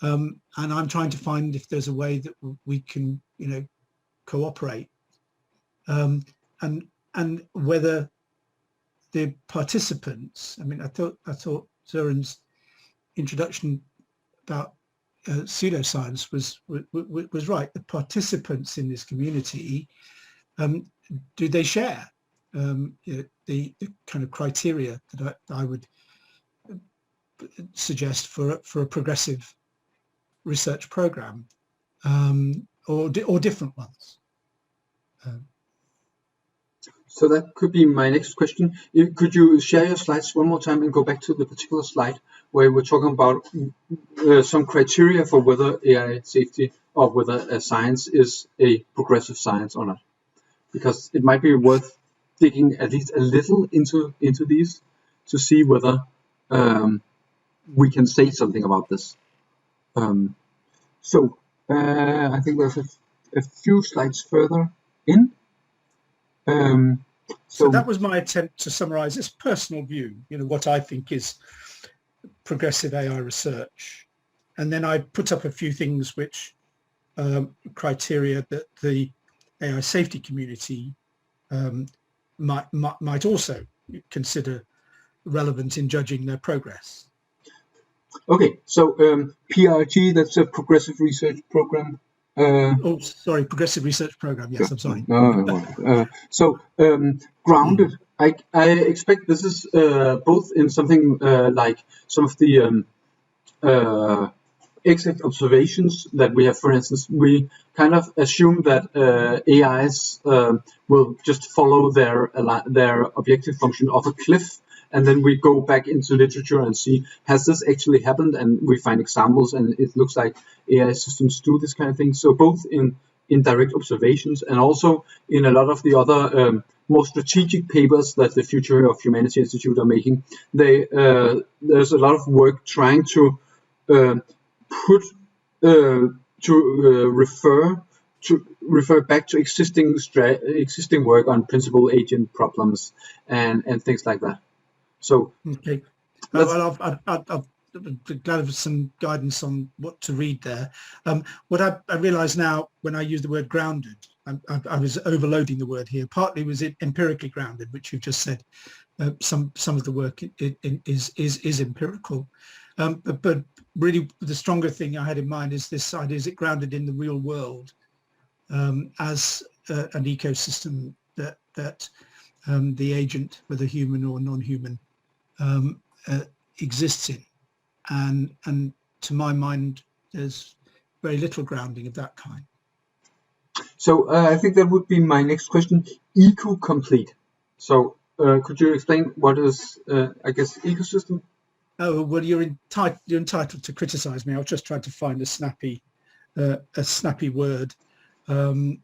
And I'm trying to find if there's a way that we can, you know, cooperate, and whether the participants, I mean, I thought Zoran's introduction about pseudoscience was right. The participants in this community, do they share you know, the kind of criteria that I would suggest for a progressive research program, or different ones? So that could be my next question. Could you share your slides one more time and go back to the particular slide where we're talking about some criteria for whether AI safety or whether a science is a progressive science or not? Because it might be worth digging at least a little into these to see whether we can say something about this. So I think there's a few slides further in. So that was my attempt to summarize this personal view, you know, what I think is progressive AI research. And then I put up a few things which criteria that the AI safety community might also consider relevant in judging their progress. Okay, so PRG, that's a progressive research program. Progressive research program. Yes, I'm sorry. So grounded. I expect this is both in something like some of the exact observations that we have. For instance, we kind of assume that AIs will just follow their objective function of a cliff. And then we go back into literature and see, has this actually happened? And we find examples, and it looks like AI systems do this kind of thing. So both in direct observations and also in a lot of the other more strategic papers that the Future of Humanity Institute are making, there's a lot of work trying to refer back to existing work on principal agent problems and things like that. So okay, well, I'll be glad of some guidance on what to read there. What I realise now when I use the word grounded, I was overloading the word here. Partly was it empirically grounded, which you've just said. Some of the work is empirical, but really the stronger thing I had in mind is this idea: is it grounded in the real world as an ecosystem that the agent, whether human or non-human, exists in, and to my mind there's very little grounding of that kind. So I think that would be my next question. Eco-complete. So could you explain what is, I guess, ecosystem? Oh, well, you're entitled to criticize me. I was just trying to find a snappy word. What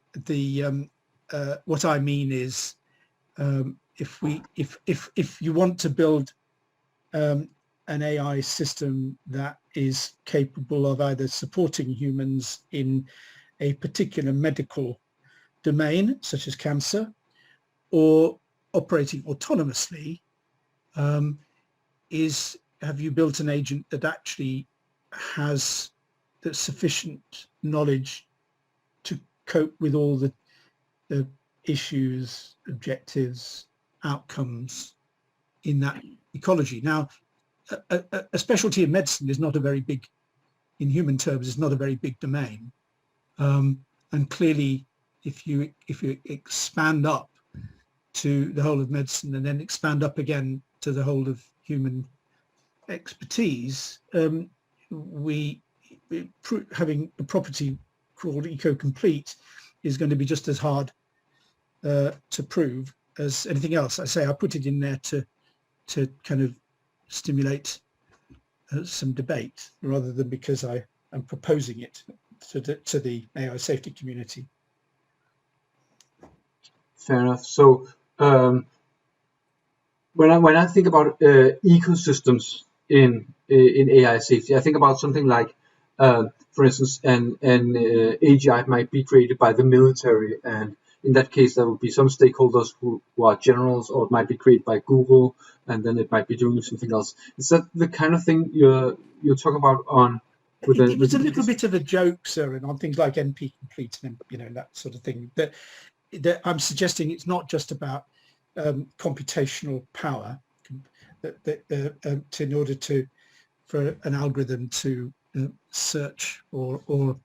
I mean is, if you want to build an AI system that is capable of either supporting humans in a particular medical domain, such as cancer, or operating autonomously, have you built an agent that actually has the sufficient knowledge to cope with all the issues, objectives, outcomes in that ecology? Now, a specialty in medicine is not a very big, in human terms, is not a very big domain. And clearly, if you expand up to the whole of medicine and then expand up again to the whole of human expertise, having a property called eco-complete is going to be just as hard to prove as anything else. I say I put it in there to kind of stimulate some debate rather than because I am proposing it to the AI safety community. Fair enough. So when I think about ecosystems in AI safety, I think about something like, for instance, an AGI might be created by the military, and in that case, there will be some stakeholders who are generals, or it might be created by Google, and then it might be doing something else. Is that the kind of thing you're talking about on? It was a little bit of a joke, sir, and on things like NP complete and that sort of thing. That I'm suggesting it's not just about computational power, in order for an algorithm to search or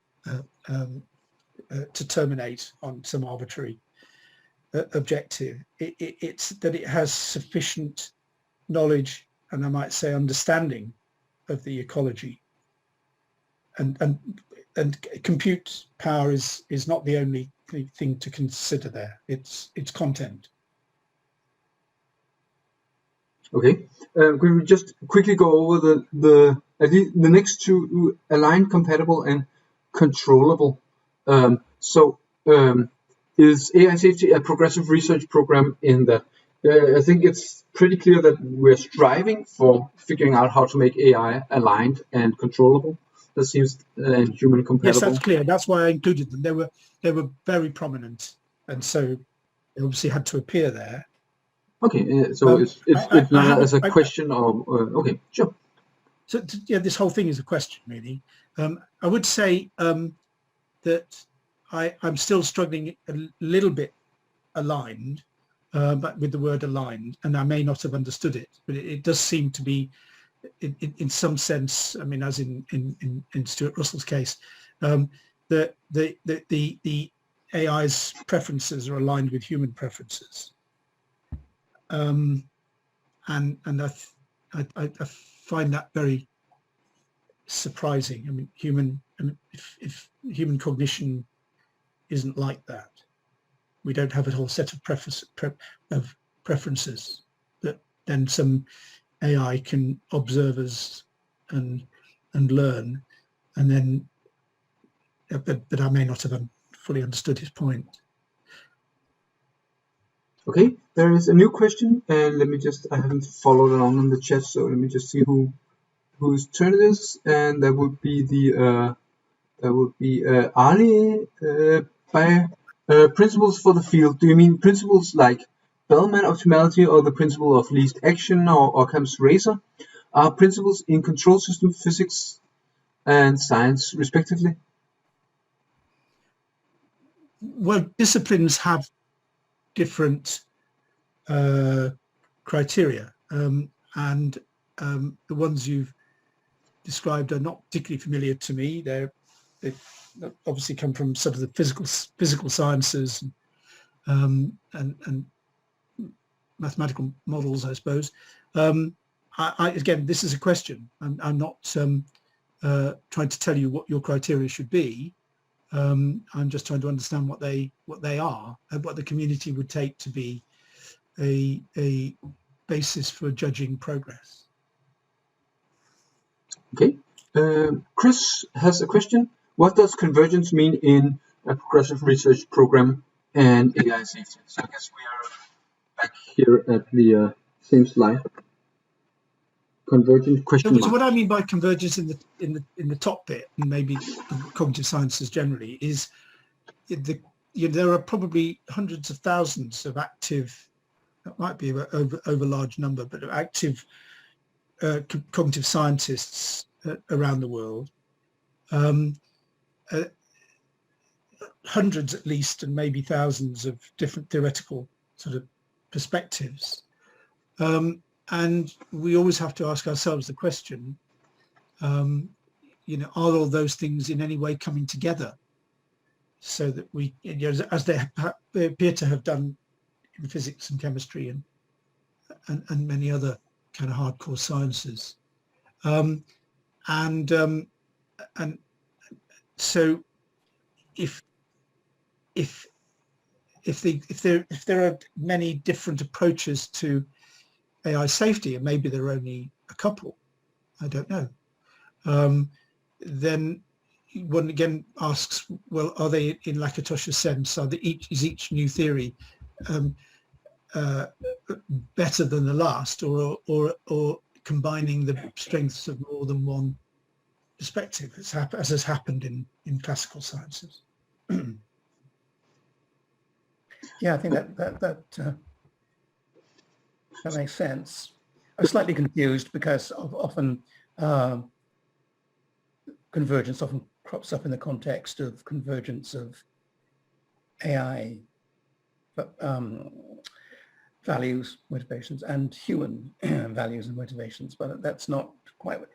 to terminate on some arbitrary objective. It's that it has sufficient knowledge, and I might say understanding, of the ecology. And compute power is not the only thing to consider there. It's content. Okay. Could we just quickly go over the next two: aligned, compatible, and controllable? Is AI safety a progressive research program in that? I think it's pretty clear that we're striving for figuring out how to make AI aligned and controllable. That seems and human compatible. Yes, that's clear. That's why I included them. They were very prominent, and so they obviously had to appear there. Okay, so it's not as a question or okay, sure. So yeah, this whole thing is a question, really. I would say that I'm still struggling a little bit aligned, but with the word aligned, and I may not have understood it, but it does seem to be, in some sense, I mean, as in Stuart Russell's case, the AI's preferences are aligned with human preferences, and I find that very surprising. I mean, if human cognition isn't like that, we don't have a whole set of preferences that then some AI can observe us and learn, and then, but I may not have fully understood his point. Okay, there is a new question, and I haven't followed along in the chat, so let me just see whose turn it is, and that would be Ali by principles for the field. Do you mean principles like Bellman optimality or the principle of least action or Occam's razor? Are principles in control system physics and science respectively? Well, disciplines have different criteria, and the ones you've described are not particularly familiar to me. They obviously come from some of the physical sciences and mathematical models, I suppose. Again, this is a question. I'm not trying to tell you what your criteria should be. I'm just trying to understand what they are and what the community would take to be a basis for judging progress. Okay. Chris has a question. What does convergence mean in a progressive research program and AI safety? So I guess we are back here at the same slide. Convergent question So mark. what I mean by convergence in the top bit, and maybe cognitive sciences generally, is there are probably hundreds of thousands of active, that might be over large number, but active cognitive scientists around the world. Hundreds at least, and maybe thousands of different theoretical sort of perspectives. And we always have to ask ourselves the question, are all those things in any way coming together so that we, as they appear to have done in physics and chemistry and many other kind of hardcore sciences. And so if there are many different approaches to AI safety, and maybe there are only a couple, I don't know, then one again asks, well, are they, in Lakatosha's sense, is each new theory better than the last, or combining the strengths of more than one perspective, as has happened in classical sciences? Yeah, I think that makes sense. I'm slightly confused because often convergence often crops up in the context of convergence of AI values, motivations, and human values and motivations, but that's not what.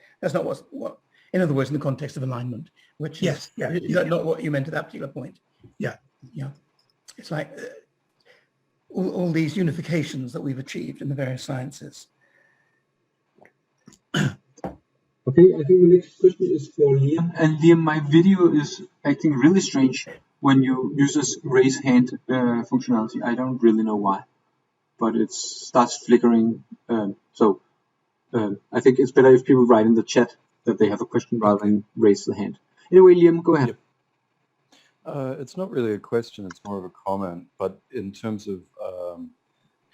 In other words, in the context of alignment, which is not what you meant at that particular point. Yeah. It's like all these unifications that we've achieved in the various sciences. Okay, I think the next question is for Liam. And Liam, my video is acting really strange when you use this raise hand functionality. I don't really know why, but it starts flickering. So I think it's better if people write in the chat that they have a question rather than raise the hand. Anyway, Liam, go ahead. Yep. It's not really a question, it's more of a comment, but in terms of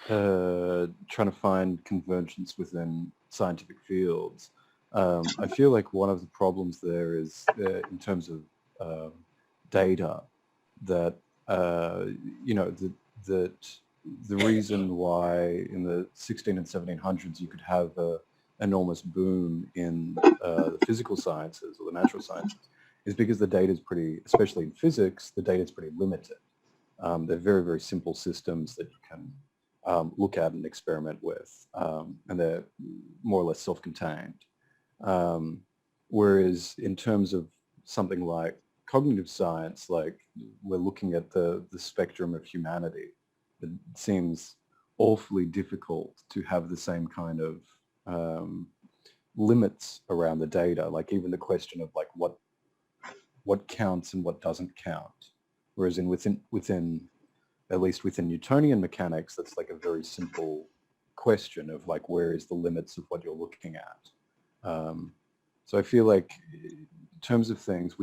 trying to find convergence within scientific fields, I feel like one of the problems there is in terms of data, that that the reason why in the 16 and 1700s you could have an enormous boom in the physical sciences or the natural sciences is because the data is pretty, especially in physics, the data is pretty limited. They're very, very simple systems that you can look at and experiment with, and they're more or less self-contained. Whereas in terms of something like cognitive science, like we're looking at the spectrum of humanity, it seems awfully difficult to have the same kind of limits around the data, like even the question of like what counts and what doesn't count. Whereas within at least within Newtonian mechanics, that's like a very simple question of like where is the limits of what you're looking at. So I feel like in terms of things,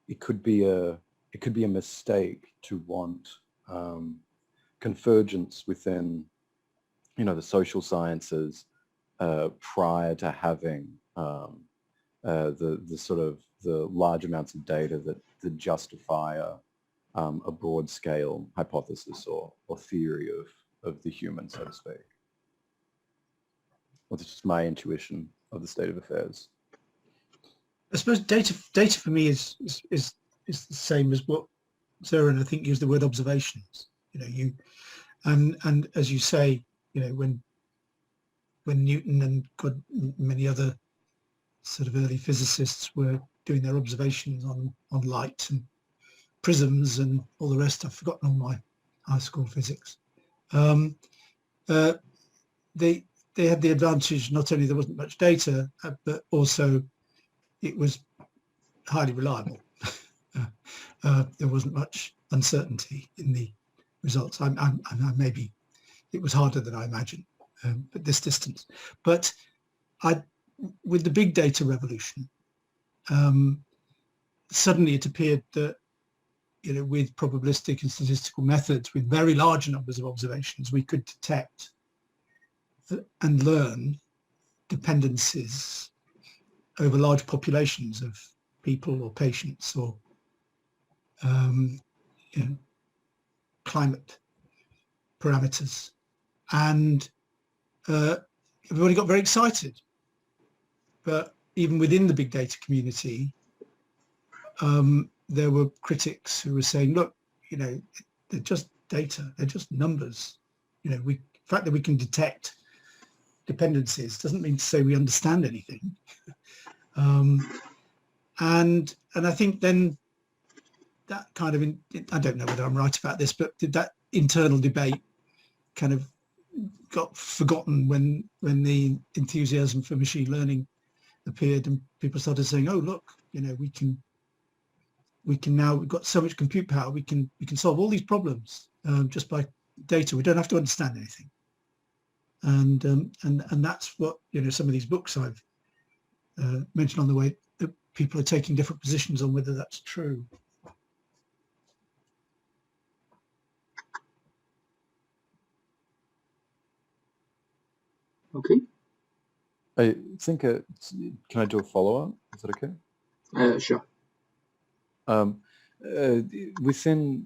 it could be a mistake to want convergence within the social sciences prior to having the sort of the large amounts of data that justify a broad scale hypothesis or theory of the human, so to speak. Well, that's just my intuition of the state of affairs. I suppose data for me is the same as what Søren, I think, used the word observations. And as you say, when Newton and many other sort of early physicists were doing their observations on light and prisms and all the rest, I've forgotten all my high school physics. They had the advantage, not only there wasn't much data, but also it was highly reliable. There wasn't much uncertainty in the results. Maybe it was harder than I imagined at this distance. But with the big data revolution, suddenly it appeared that, with probabilistic and statistical methods, with very large numbers of observations, we could detect and learn dependencies over large populations of people or patients or climate parameters. And everybody got very excited. But even within the big data community, there were critics who were saying, look, they're just data, they're just numbers. The fact that we can detect dependencies doesn't mean to say we understand anything. And I think then that kind of, I don't know whether I'm right about this, but did that internal debate kind of got forgotten when the enthusiasm for machine learning appeared and people started saying, oh, look, we can now, we've got so much compute power, we can solve all these problems just by data. We don't have to understand anything. And that's what, some of these books I've mentioned on the way, that people are taking different positions on whether that's true. Okay. I think, can I do a follow-up? Is that okay? Sure. Within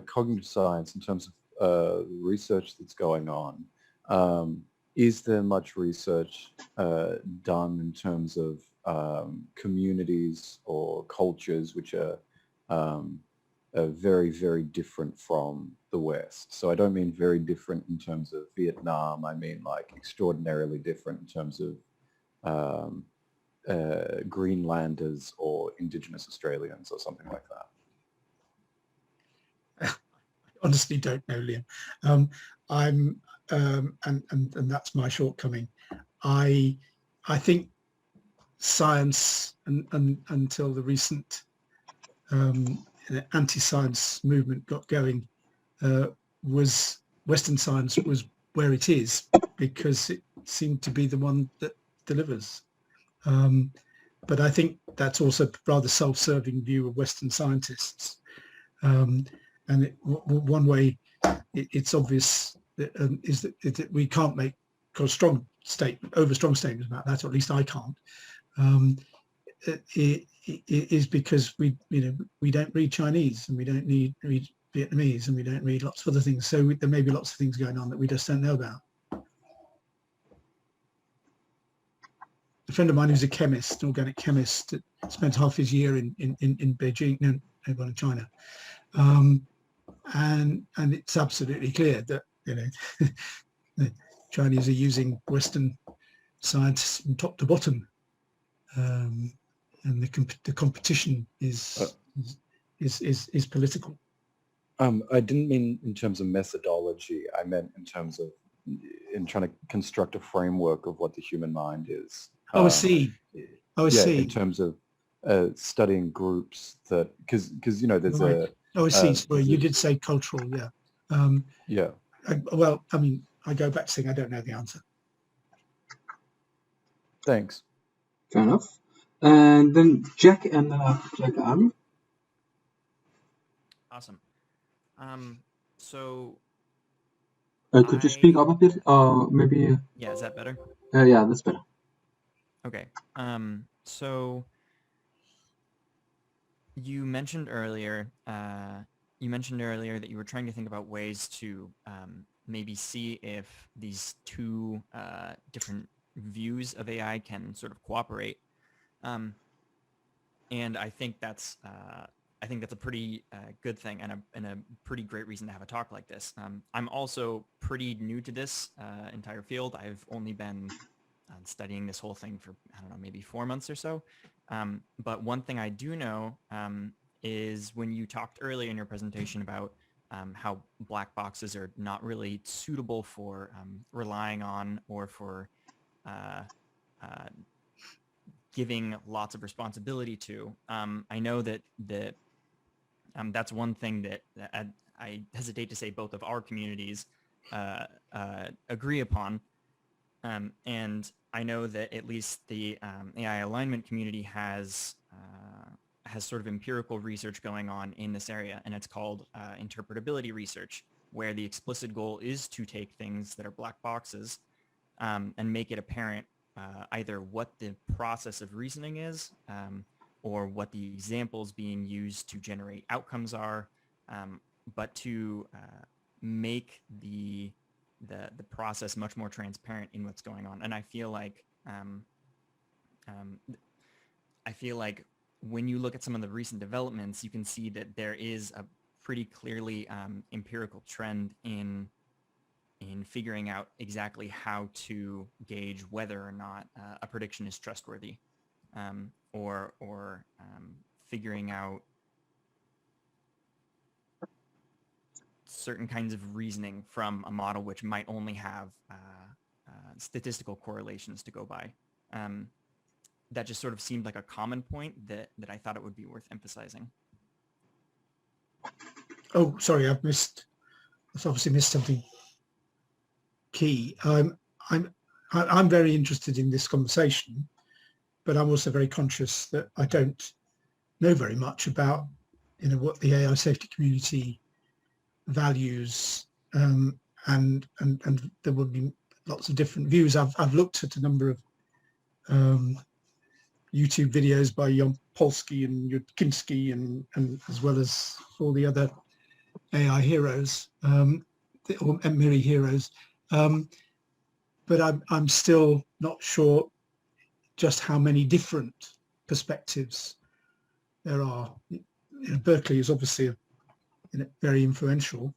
cognitive science, in terms of research that's going on, is there much research done in terms of communities or cultures which are very, very different from the West? So I don't mean very different in terms of Vietnam. I mean like extraordinarily different in terms of Greenlanders or Indigenous Australians or something like that. I honestly don't know, Liam. And that's my shortcoming. I think science until the recent anti-science movement got going, was Western science was where it is because it seemed to be the one that delivers. But I think that's also a rather self-serving view of Western scientists. And one way it's obvious that, is that we can't make overstrong statements about that, or at least I can't. It is because we don't read Chinese, and we don't read Vietnamese, and we don't read lots of other things. So there may be lots of things going on that we just don't know about. A friend of mine who's a chemist, an organic chemist, spent half his year in Beijing, no, in China, and it's absolutely clear that the Chinese are using Western science from top to bottom, and the competition is political. I didn't mean in terms of methodology. I meant in terms of in trying to construct a framework of what the human mind is. I see. In terms of studying groups that, because there's right. I see. Sorry, you did say cultural, yeah. Well, I mean, I go back to saying I don't know the answer. Thanks. Fair enough. And then Jack, and then after Jack, Ali. Awesome. So Could you speak up a bit, or maybe? Yeah, is that better? Yeah, that's better. Okay. So you mentioned earlier that you were trying to think about ways to maybe see if these two different views of AI can sort of cooperate. And I think that's a pretty good thing and a pretty great reason to have a talk like this. I'm also pretty new to this entire field. I've only been studying this whole thing for, I don't know, maybe 4 months or so. But one thing I do know is when you talked earlier in your presentation about how black boxes are not really suitable for relying on or for giving lots of responsibility to. I know that That's one thing that I hesitate to say both of our communities agree upon. And I know that at least the AI alignment community has sort of empirical research going on in this area, and it's called interpretability research, where the explicit goal is to take things that are black boxes and make it apparent either what the process of reasoning is or what the examples being used to generate outcomes are, but to make the process much more transparent in what's going on. And I feel like when you look at some of the recent developments, you can see that there is a pretty clearly empirical trend in figuring out exactly how to gauge whether or not a prediction is trustworthy, or figuring out certain kinds of reasoning from a model which might only have statistical correlations to go by. That just sort of seemed like a common point that I thought it would be worth emphasizing. Oh, sorry, I've obviously missed something key. I'm very interested in this conversation, but I'm also very conscious that I don't know very much about, what the AI safety community values, and there will be lots of different views. I've looked at a number of YouTube videos by Jon Polsky and Yudkinski, and as well as all the other AI heroes, or MIRI heroes, but I'm still not sure just how many different perspectives there are. Berkeley is obviously very influential.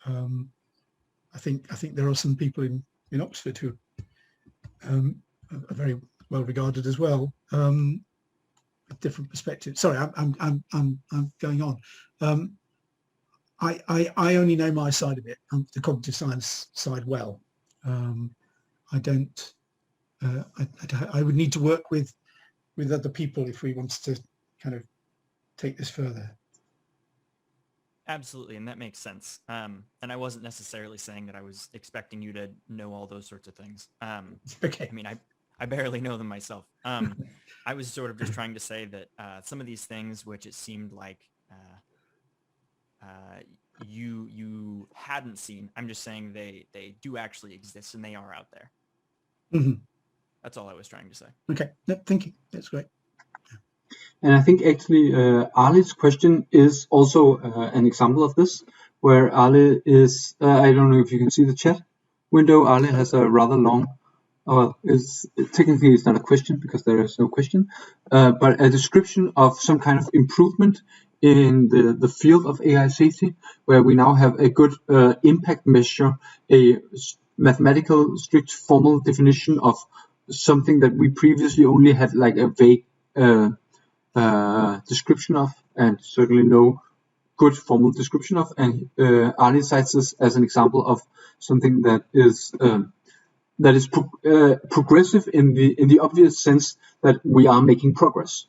I think there are some people in Oxford who are very well regarded as well, with different perspectives. Sorry, I'm going on. I only know my side of it, the cognitive science side, well. I don't. I would need to work with other people if we wanted to kind of take this further. Absolutely, and that makes sense. And I wasn't necessarily saying that I was expecting you to know all those sorts of things. Okay. I mean, I barely know them myself. I was sort of just trying to say that some of these things, which it seemed like you hadn't seen, I'm just saying they do actually exist and they are out there. Mm-hmm. That's all I was trying to say. Okay, no, thank you. That's great. And I think actually Ali's question is also an example of this, where Ali is, I don't know if you can see the chat window. Ali has a rather long, technically it's not a question because there is no question, but a description of some kind of improvement in the field of AI safety, where we now have a good impact measure, a mathematical strict formal definition of something that we previously only had like a vague description of, and certainly no good formal description of. And Ali cites this as an example of something that is progressive in the obvious sense that we are making progress.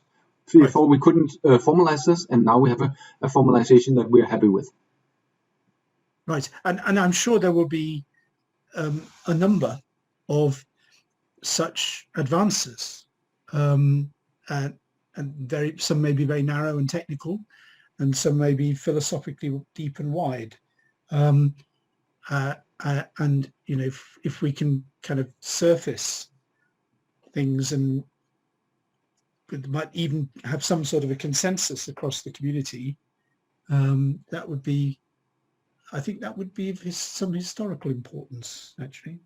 Before we couldn't formalize this, and now we have a formalization that we are happy with. Right, and I'm sure there will be a number of such advances, and some may be very narrow and technical, and some may be philosophically deep and wide. And if we can kind of surface things and might even have some sort of a consensus across the community, that would be, I think that would be of some historical importance, actually.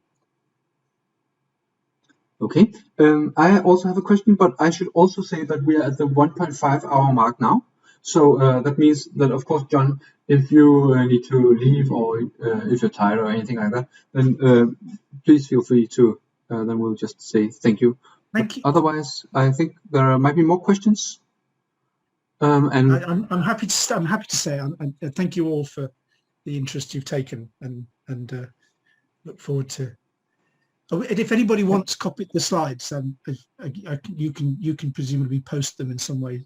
Okay, I also have a question, but I should also say that we are at the 1.5 hour mark now. So that means that, of course, John, if you need to leave, or if you're tired or anything like that, then please feel free to, then we'll just say thank you. Thank you. Otherwise, I think there might be more questions. And I'm happy to say thank you all for the interest you've taken, and look forward to. Oh, and if anybody wants copied the slides, you can presumably post them in some way.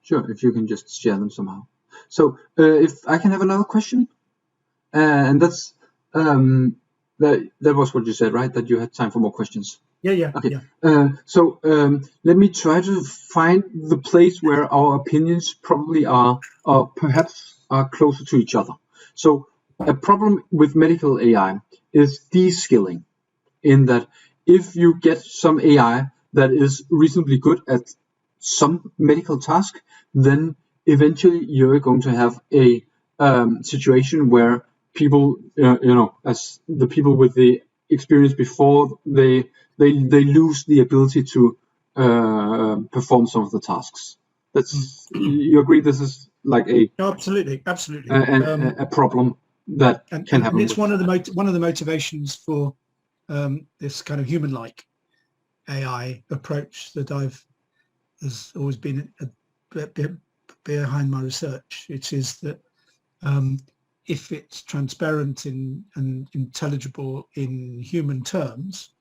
Sure, if you can just share them somehow. So if I can have another question, and that's that was what you said, right? That you had time for more questions. Yeah. Okay. So let me try to find the place where our opinions probably are, or perhaps are closer to each other. So a problem with medical AI is de-skilling, in that if you get some AI that is reasonably good at some medical task, then eventually you're going to have a situation where people, as the people with the experience before, they lose the ability to perform some of the tasks. That's you agree? This is like Absolutely. a problem that can happen. And it's one of the motivations for this kind of human-like AI approach that has always been behind my research. It is that if it's transparent and intelligible in human terms,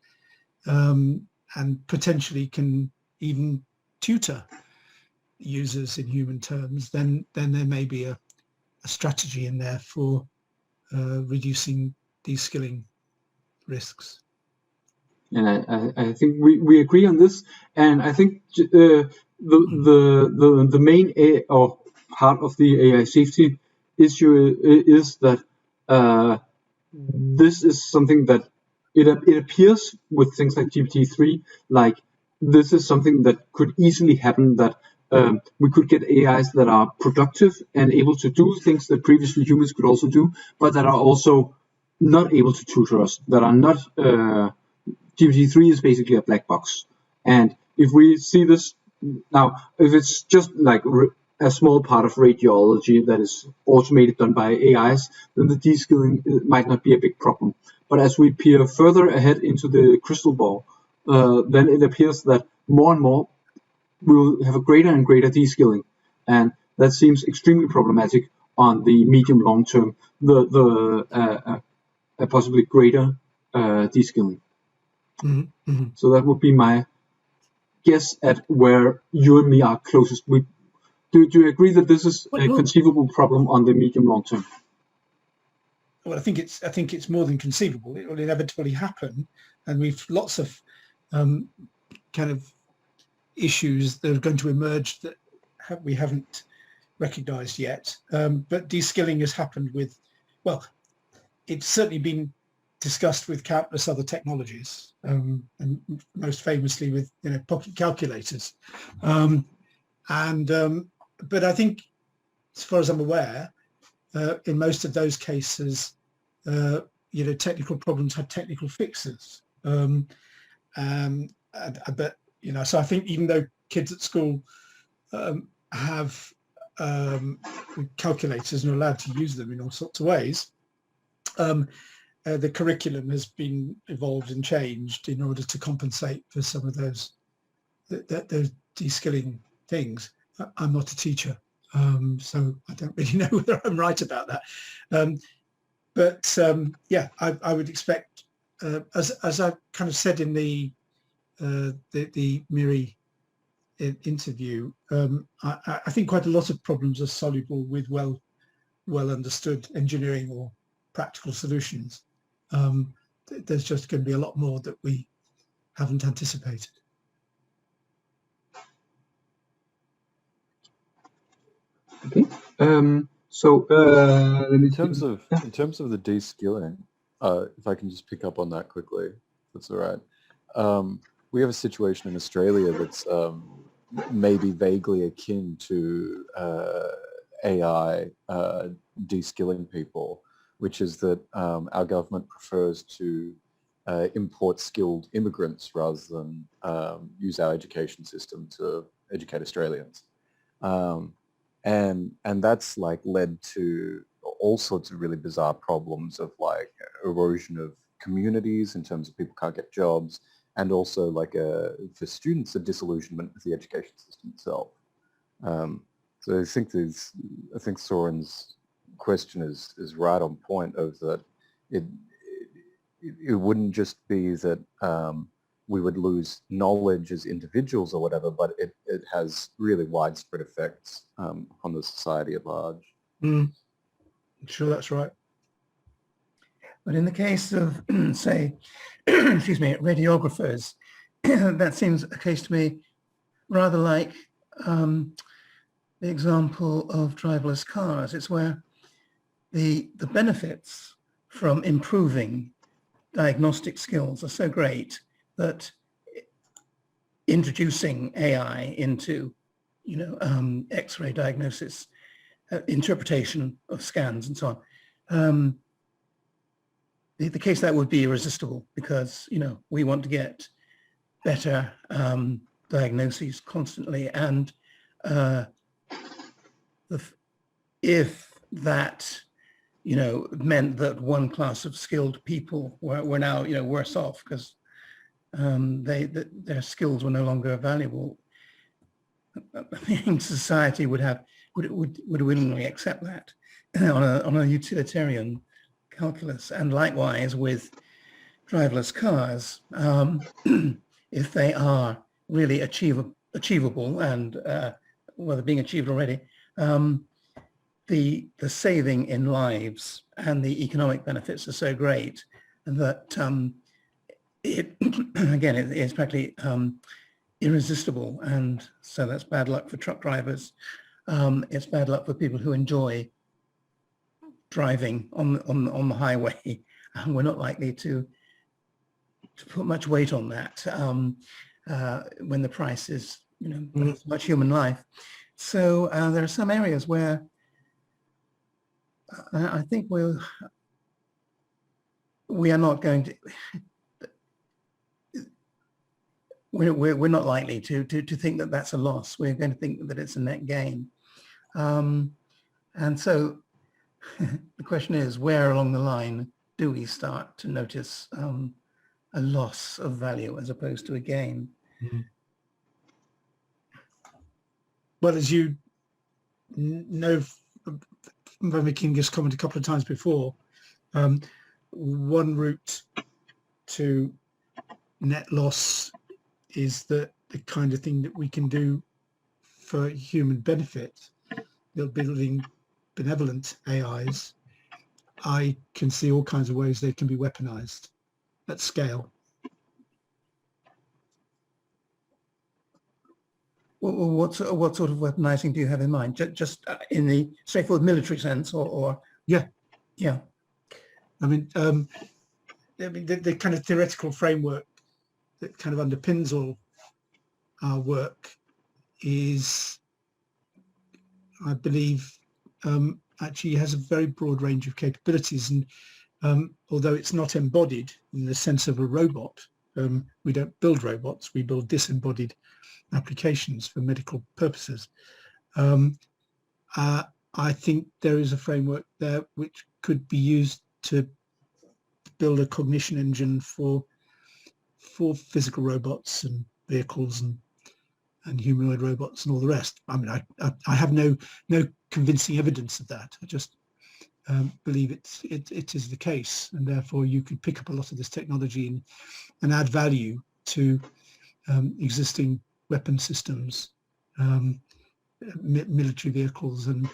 and potentially can even tutor users in human terms, then there may be a strategy in there for reducing de-skilling risks. And I think we agree on this, and I think the main or part of the AI safety issue is that this is something that it appears with things like GPT-3, like this is something that could easily happen, that we could get AIs that are productive and able to do things that previously humans could also do, but that are also not able to tutor us, that are not GPT-3 is basically a black box. And if we see this now, if it's just like a small part of radiology that is automated, done by AIs, then the de-skilling might not be a big problem. But as we peer further ahead into the crystal ball, then it appears that more and more we will have a greater and greater de-skilling, and that seems extremely problematic on the medium long term. A possibly greater de-skilling. Mm-hmm. Mm-hmm. So that would be my guess at where you and me are closest. Do you agree that this is a conceivable problem on the medium long term? Well, I think it's more than conceivable. It will inevitably happen, and we've lots of kind of issues that are going to emerge that we haven't recognised yet. But de-skilling has happened with, well, it's certainly been discussed with countless other technologies, and most famously with pocket calculators. But I think, as far as I'm aware, in most of those cases, technical problems have technical fixes. But so I think even though kids at school have calculators and are allowed to use them in all sorts of ways, the curriculum has been evolved and changed in order to compensate for some of those de-skilling things. I'm not a teacher, so I don't really know whether I'm right about that. I would expect, as I kind of said in the MIRI interview, I think quite a lot of problems are soluble with well understood engineering or practical solutions. There's just going to be a lot more that we haven't anticipated. Okay. So in terms of the de-skilling, if I can just pick up on that quickly, if that's all right. We have a situation in Australia that's maybe vaguely akin to AI de-skilling people, which is that our government prefers to import skilled immigrants rather than use our education system to educate Australians. And that's like led to all sorts of really bizarre problems of like erosion of communities in terms of people can't get jobs, and also like for students a disillusionment with the education system itself. So I think Soren's question is right on point, of that it wouldn't just be that we would lose knowledge as individuals or whatever, but it has really widespread effects on the society at large. I'm sure that's right. But in the case of, say, excuse me, radiographers, that seems a case to me rather like the example of driverless cars. It's where the benefits from improving diagnostic skills are so great that introducing AI into, X-ray diagnosis, interpretation of scans and so on, the case that would be irresistible because, we want to get better diagnoses constantly. And if that, meant that one class of skilled people were now, worse off because their skills were no longer valuable, I think society would willingly accept that on a utilitarian calculus. And likewise with driverless cars, if they are really achievable and they're being achieved already, the saving in lives and the economic benefits are so great that it is practically irresistible. And so that's bad luck for truck drivers. It's bad luck for people who enjoy driving on the highway. And we're not likely to put much weight on that when the price is, much human life. So there are some areas where I think we are not going to. We're not likely to think that that's a loss. We're going to think that it's a net gain. And so the question is, where along the line do we start to notice a loss of value as opposed to a gain? Mm-hmm. Well, as you know, Van King just commented a couple of times before, one route to net loss is the kind of thing that we can do for human benefit. Building benevolent AIs, I can see all kinds of ways they can be weaponized at scale. Well, what sort of weaponizing do you have in mind? Just in the straightforward military sense, or? Yeah. I mean, the kind of theoretical framework that kind of underpins all our work is, I believe, actually has a very broad range of capabilities. And although it's not embodied in the sense of a robot, we don't build robots, we build disembodied applications for medical purposes. I think there is a framework there which could be used to build a cognition engine for physical robots and vehicles and humanoid robots and all the rest. I mean, I have no convincing evidence of that. I just believe it is the case, and therefore you could pick up a lot of this technology and add value to existing weapon systems, military vehicles, and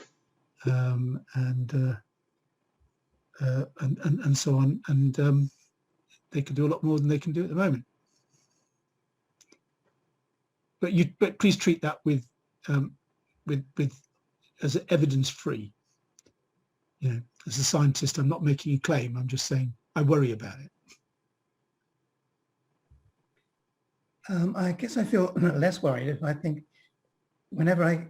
so on. And they could do a lot more than they can do at the moment. But please treat that with as evidence free. As a scientist, I'm not making a claim. I'm just saying I worry about it. I guess I feel less worried if I think, whenever I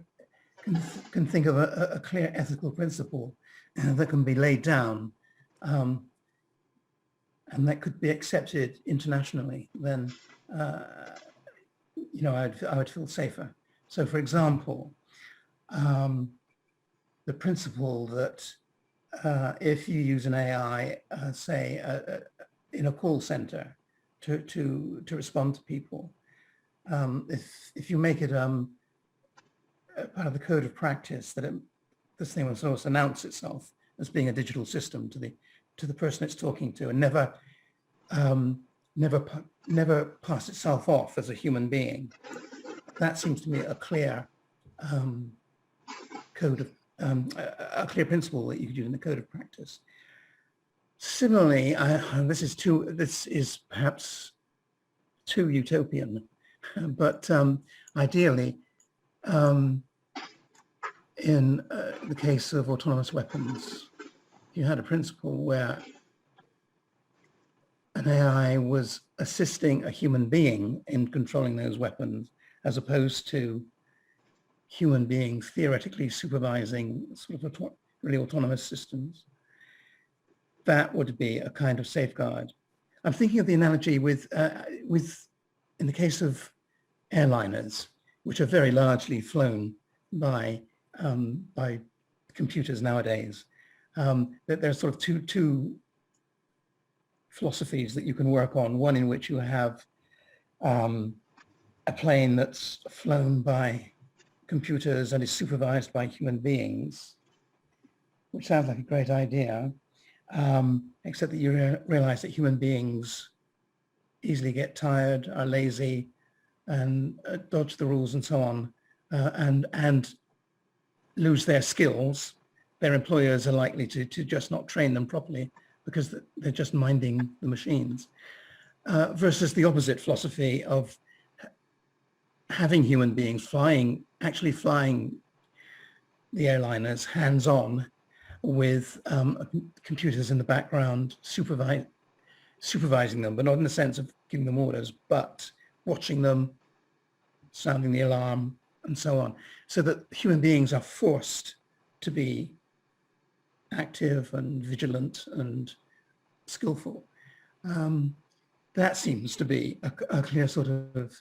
can think of a clear ethical principle that can be laid down and that could be accepted internationally, then I would feel safer. So, for example, the principle that if you use an AI, say, in a call center to respond to people, if you make it part of the code of practice that this thing will sort of announce itself as being a digital system to the person it's talking to, and never pass itself off as a human being, that seems to me a clear code a clear principle that you could use in the code of practice. Similarly, this is perhaps too utopian, but ideally, in the case of autonomous weapons, you had a principle where an AI was assisting a human being in controlling those weapons, as opposed to human beings theoretically supervising sort of really autonomous systems. That would be a kind of safeguard. I'm thinking of the analogy with in the case of airliners, which are very largely flown by computers nowadays. That there's sort of two philosophies that you can work on. One in which you have a plane that's flown by computers and is supervised by human beings, which sounds like a great idea, except that you realize that human beings easily get tired, are lazy, and dodge the rules and so on, and lose their skills. Their employers are likely to just not train them properly because they're just minding the machines, versus the opposite philosophy of having human beings actually flying the airliners hands-on with computers in the background supervising them, but not in the sense of giving them orders, but watching them, sounding the alarm, and so on, so that human beings are forced to be active and vigilant and skillful. That seems to be a clear sort of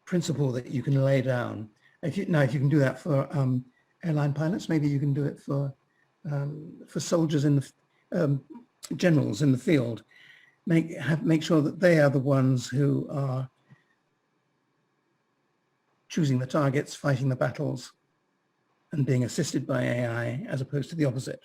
principle that you can lay down. If you can do that for airline pilots, maybe you can do it for soldiers in the generals in the field. Make sure that they are the ones who are choosing the targets, fighting the battles, and being assisted by AI, as opposed to the opposite.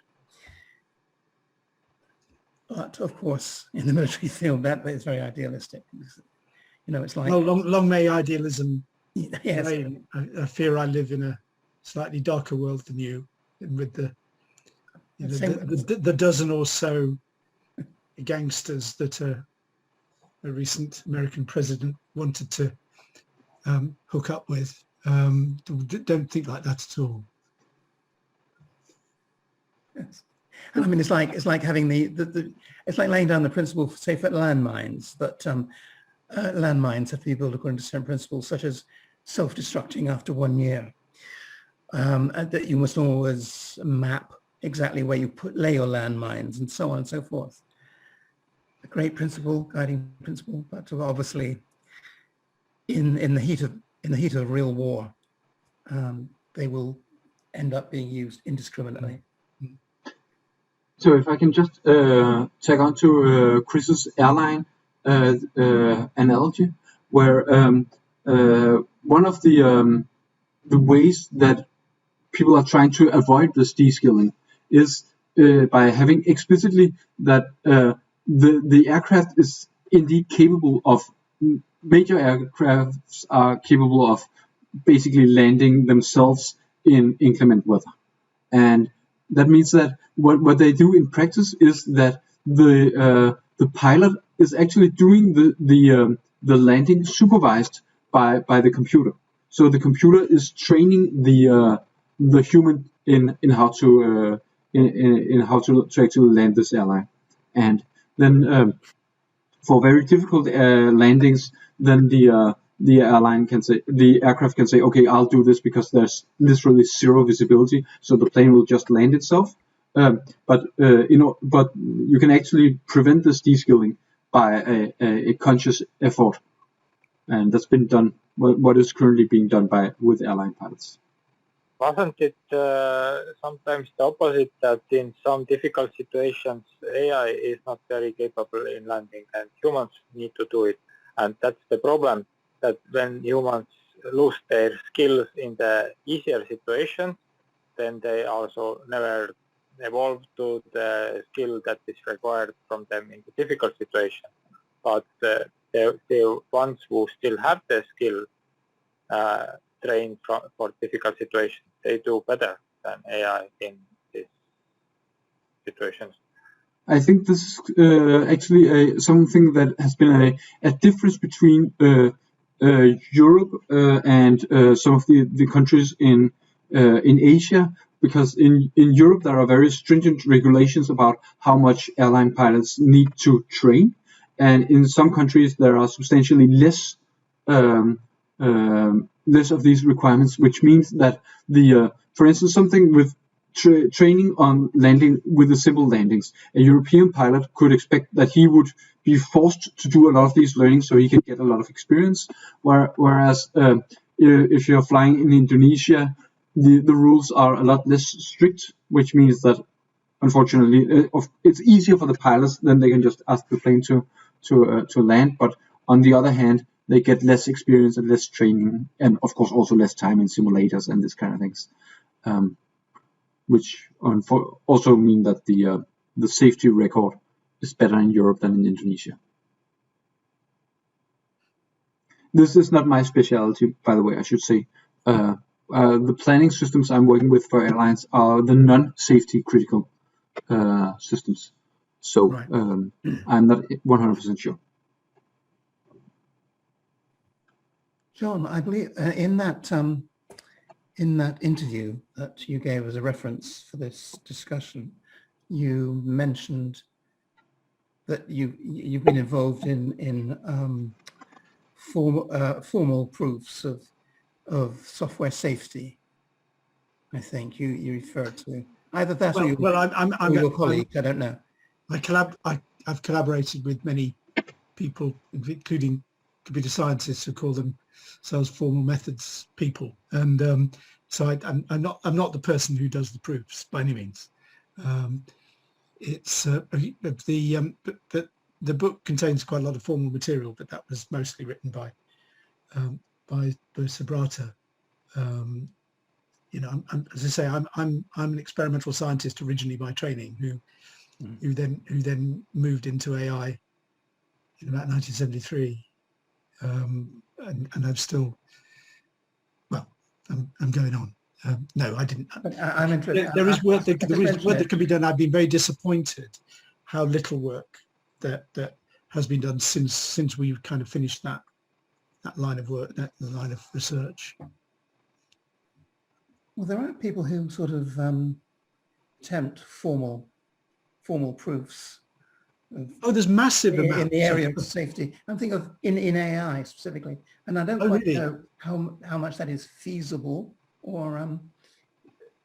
But of course, in the military field, that is very idealistic. You know, it's like, well, long may idealism. Yes. I fear I live in a slightly darker world than you, with the dozen or so gangsters that a recent American president wanted to hook up with. Don't think like that at all. Yes. And I mean, it's like having it's like laying down the principle, say, for landmines, that landmines have to be built according to certain principles, such as self-destructing after 1 year, and that you must always map exactly where you lay your landmines, and so on and so forth. A great principle, guiding principle, but obviously, in the heat of real war, they will end up being used indiscriminately. So if I can just tag on to Chris's airline analogy, where one of the ways that people are trying to avoid this de-skilling is by having explicitly that the aircraft is indeed capable of, major aircrafts are capable of basically landing themselves in inclement weather. And that means that what they do in practice is that the pilot is actually doing the landing supervised by the computer. So the computer is training the human in how to actually land this airline. And then for very difficult landings, then the aircraft can say, okay, I'll do this because there's literally zero visibility, so the plane will just land itself. But you can actually prevent this de-skilling by a conscious effort, and that's been done. What is currently being done with airline pilots. Wasn't it sometimes the opposite, that in some difficult situations AI is not very capable in landing and humans need to do it? And that's the problem, that when humans lose their skills in the easier situation, then they also never evolve to the skill that is required from them in the difficult situation. But the ones who still have the skill trained for difficult situations, they do better than AI in these situations? I think this is actually something that has been a difference between Europe and some of the countries in Asia, because in Europe there are very stringent regulations about how much airline pilots need to train, and in some countries there are substantially less less of these requirements, which means that for instance, something with training on landing with the simple landings, a European pilot could expect that he would be forced to do a lot of these learnings so he can get a lot of experience. Whereas if you're flying in Indonesia, the rules are a lot less strict, which means that unfortunately it's easier for the pilots, then they can just ask the plane to land. But on the other hand, they get less experience and less training, and of course also less time in simulators and this kind of things. Which also mean that the safety record is better in Europe than in Indonesia. This is not my specialty, by the way, I should say. The planning systems I'm working with for airlines are the non-safety critical systems. So Right. I'm not 100% sure. John, I believe in that interview that you gave as a reference for this discussion, you mentioned that you've been involved in formal proofs of software safety. I think you referred to either that or your colleague. I don't know. I've collaborated with many people, including computer scientists, who call themselves formal methods people, and so I'm not the person who does the proofs by any means. It's the book contains quite a lot of formal material, but that was mostly written by Subrata. You know, as I say, I'm an experimental scientist originally by training, who then moved into AI in about 1973, and I'm still, well, I'm going on. No, I didn't. I'm interested. There is work that can be done. I've been very disappointed how little work that has been done since we kind of finished that line of work, that line of research. Well, there are people who sort of attempt formal proofs. There's massive amounts in the area of safety. I'm thinking of in AI specifically, and I don't quite really? know how much that is feasible or.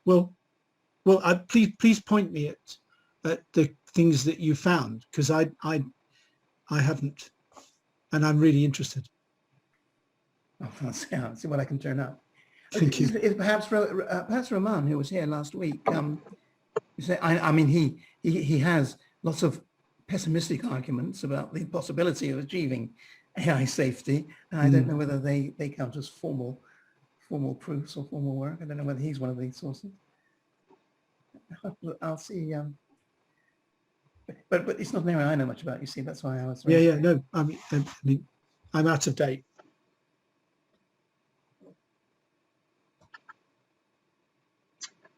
Well, please point me at the things that you found, because I haven't, and I'm really interested. Oh, I'll see what I can turn up. Thank you. Is perhaps Roman, who was here last week, I mean, he has lots of pessimistic arguments about the possibility of achieving AI safety. And I don't know whether they count as formal proofs or formal work. I don't know whether he's one of these sources. I'll see. But it's not an area I know much about. You see, that's why I was. No. I mean, I'm out of date.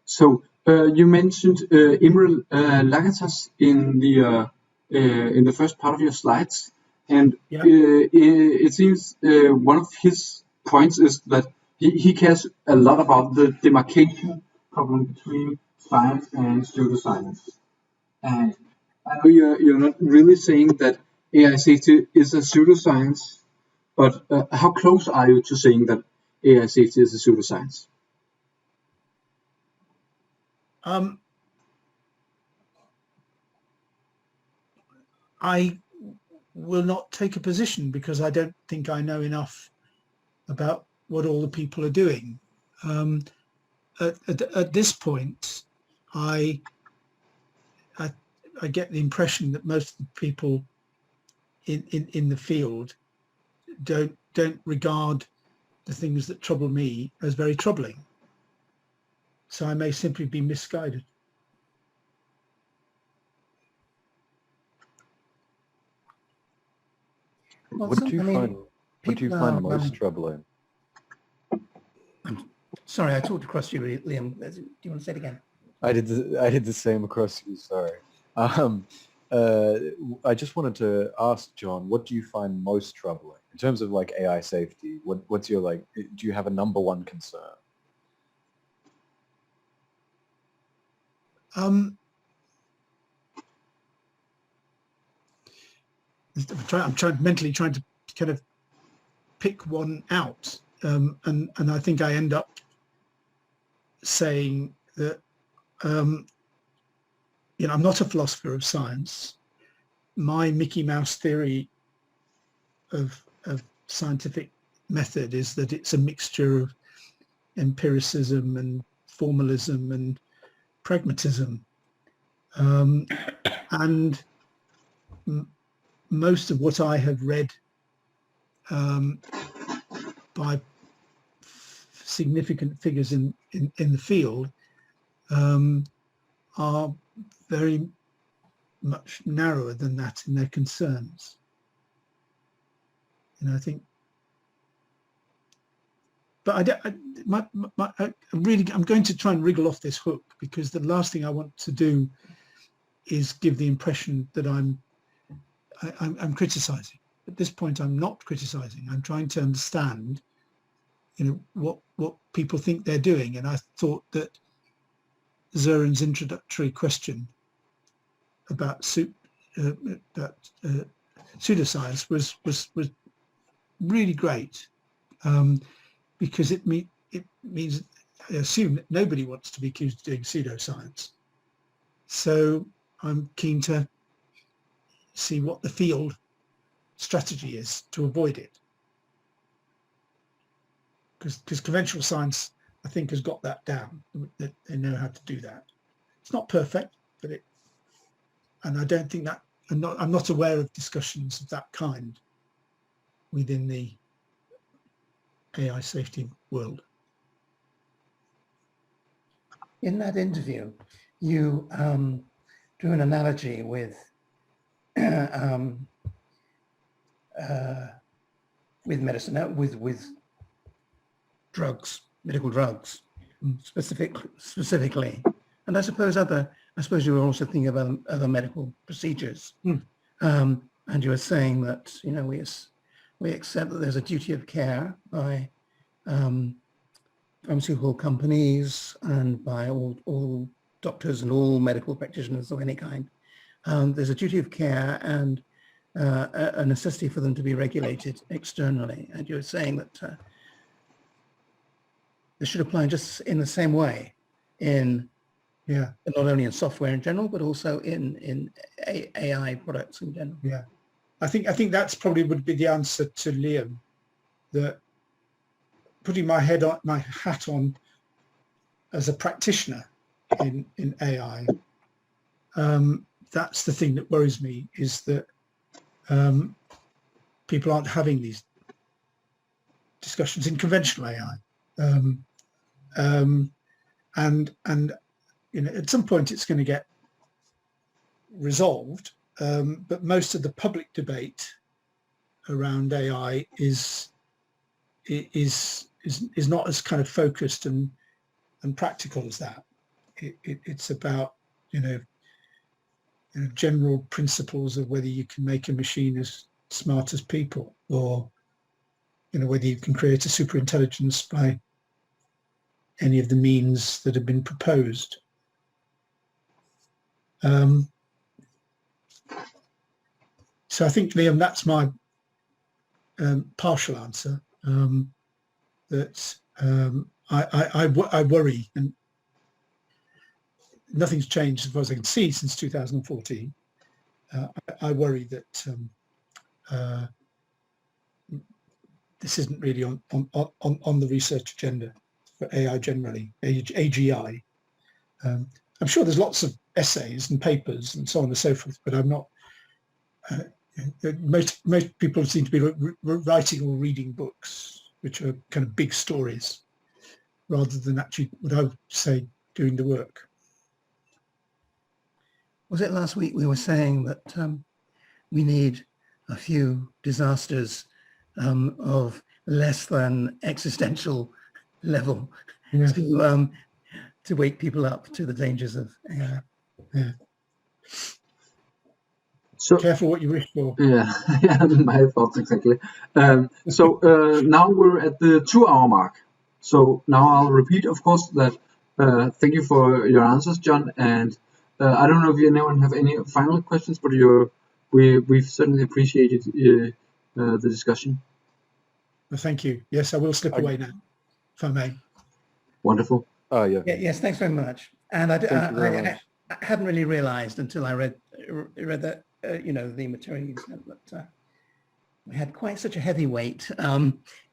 So you mentioned Imre Lagatos in the first part of your slides, and it seems one of his points is that he cares a lot about the demarcation problem between science and pseudoscience. And I know you're not really saying that AI safety is a pseudoscience, but how close are you to saying that AI safety is a pseudoscience? I will not take a position because I don't think I know enough about what all the people are doing. At this point, I get the impression that most of the people in the field don't regard the things that trouble me as very troubling. So I may simply be misguided. What do you find most troubling? Sorry, I talked across you, Liam. Do you want to say it again? I did the same across you. Sorry. I just wanted to ask John, what do you find most troubling in terms of like AI safety? What's your like? Do you have a number one concern? I'm mentally trying to kind of pick one out, and I think I end up saying that I'm not a philosopher of science. My Mickey Mouse theory of scientific method is that it's a mixture of empiricism and formalism and pragmatism, and most of what I have read by significant figures in the field are very much narrower than that in their concerns. I think, but I'm going to try and wriggle off this hook, because the last thing I want to do is give the impression that I'm criticizing. At this point, I'm not criticizing. I'm trying to understand, what people think they're doing. And I thought that Zoran's introductory question about pseudoscience was really great, because it means, I assume, that nobody wants to be accused of doing pseudoscience. So I'm keen to see what the field strategy is to avoid it, because conventional science, I think, has got that down. That they know how to do that. It's not perfect, but and I don't think that I'm not aware of discussions of that kind within the AI safety world. In that interview, you drew an analogy with medicine, with drugs, medical drugs, specifically, and I suppose you were also thinking about other medical procedures, and you were saying that we accept that there's a duty of care by pharmaceutical companies and by all doctors and all medical practitioners of any kind. There's a duty of care and a necessity for them to be regulated externally. And you're saying that this should apply just in the same way not only in software in general, but also in AI products in general. Yeah, I think that's probably would be the answer to Liam. That putting my hat on as a practitioner in AI, that's the thing that worries me, is that people aren't having these discussions in conventional AI, and at some point it's going to get resolved, but most of the public debate around AI is not as kind of focused and practical as that. It's about general principles of whether you can make a machine as smart as people, or whether you can create a super intelligence by any of the means that have been proposed. So I think, Liam, that's my partial answer. That I worry, and nothing's changed as far as I can see since 2014. I worry that this isn't really on the research agenda for AI generally, AGI. I'm sure there's lots of essays and papers and so on and so forth, but I'm not. Most people seem to be writing or reading books which are kind of big stories, rather than actually, what I would say, doing the work. Was it last week we were saying that we need a few disasters of less than existential level to wake people up to the dangers of AI. Yeah. So Careful what you wish for. yeah, yeah, my thoughts exactly. So now we're at the 2-hour mark. So now I'll repeat, of course, that thank you for your answers, John. And I don't know if anyone have any final questions, but we've certainly appreciated the discussion. Well, thank you. Yes, I will slip away now, if I may. Wonderful. Oh yeah. Yes, thanks very much. And Thank you very much. I hadn't really realised until I read that the material you sent that we had quite such a heavyweight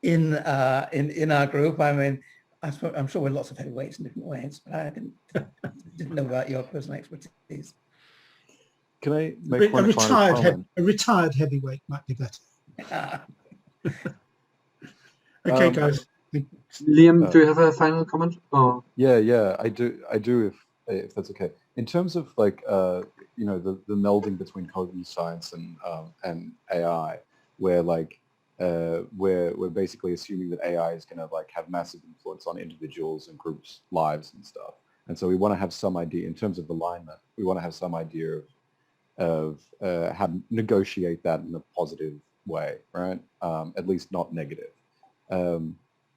in our group. I mean, I'm sure we're lots of heavyweights in different ways, but I didn't know about your personal expertise. Can I make one final comment? A retired heavyweight might be better. Okay, guys. Liam, do you have a final comment? Or? Yeah, I do. If that's okay. In terms of like the melding between cognitive science and AI, where like we're basically assuming that AI is going to like have massive influence on individuals and groups' lives and stuff, and so we want to have some idea in terms of alignment. We want to have some idea of how to negotiate that in a positive way, right? At least not negative.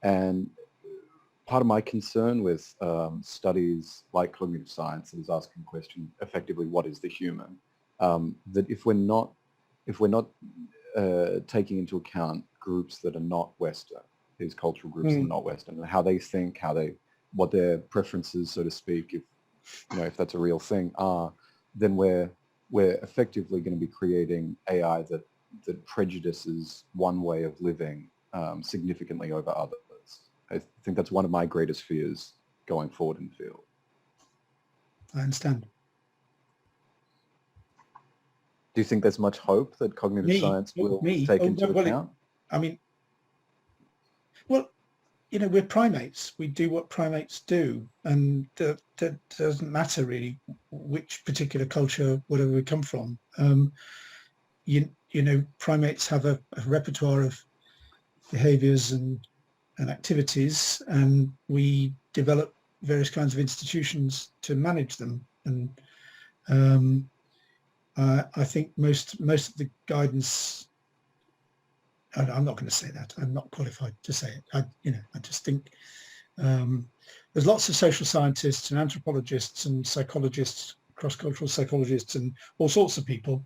And part of my concern with studies like cognitive science is asking the question, effectively, what is the human? That if we're not taking into account groups that are not Western, these cultural groups that are not Western, and how they think, what their preferences, so to speak, if that's a real thing, are, then we're effectively going to be creating AI that prejudices one way of living significantly over others. I think that's one of my greatest fears going forward in the field. I understand. Do you think there's much hope that cognitive science will take into account? I mean, well, we're primates. We do what primates do, and that doesn't matter really which particular culture, whatever we come from. Primates have a repertoire of behaviors and activities, and we develop various kinds of institutions to manage them. And I think most of the guidance, I'm not going to say that. I'm not qualified to say it. I just think there's lots of social scientists and anthropologists and psychologists, cross-cultural psychologists, and all sorts of people,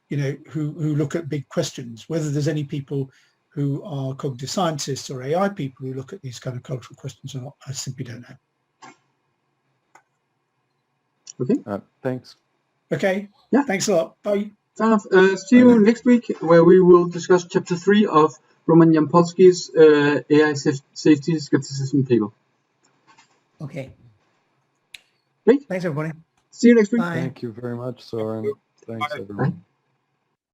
who look at big questions. Whether there's any people who are cognitive scientists or AI people who look at these kind of cultural questions or not, I simply don't know. Okay. Thanks. Okay. Yeah. Thanks a lot. Bye. See you next week, where we will discuss chapter 3 of Roman Yampolsky's AI Safety Skepticism paper. Okay. Great. Thanks, everybody. See you next week. Bye. Thank you very much, Soren. Thanks, everyone. Bye.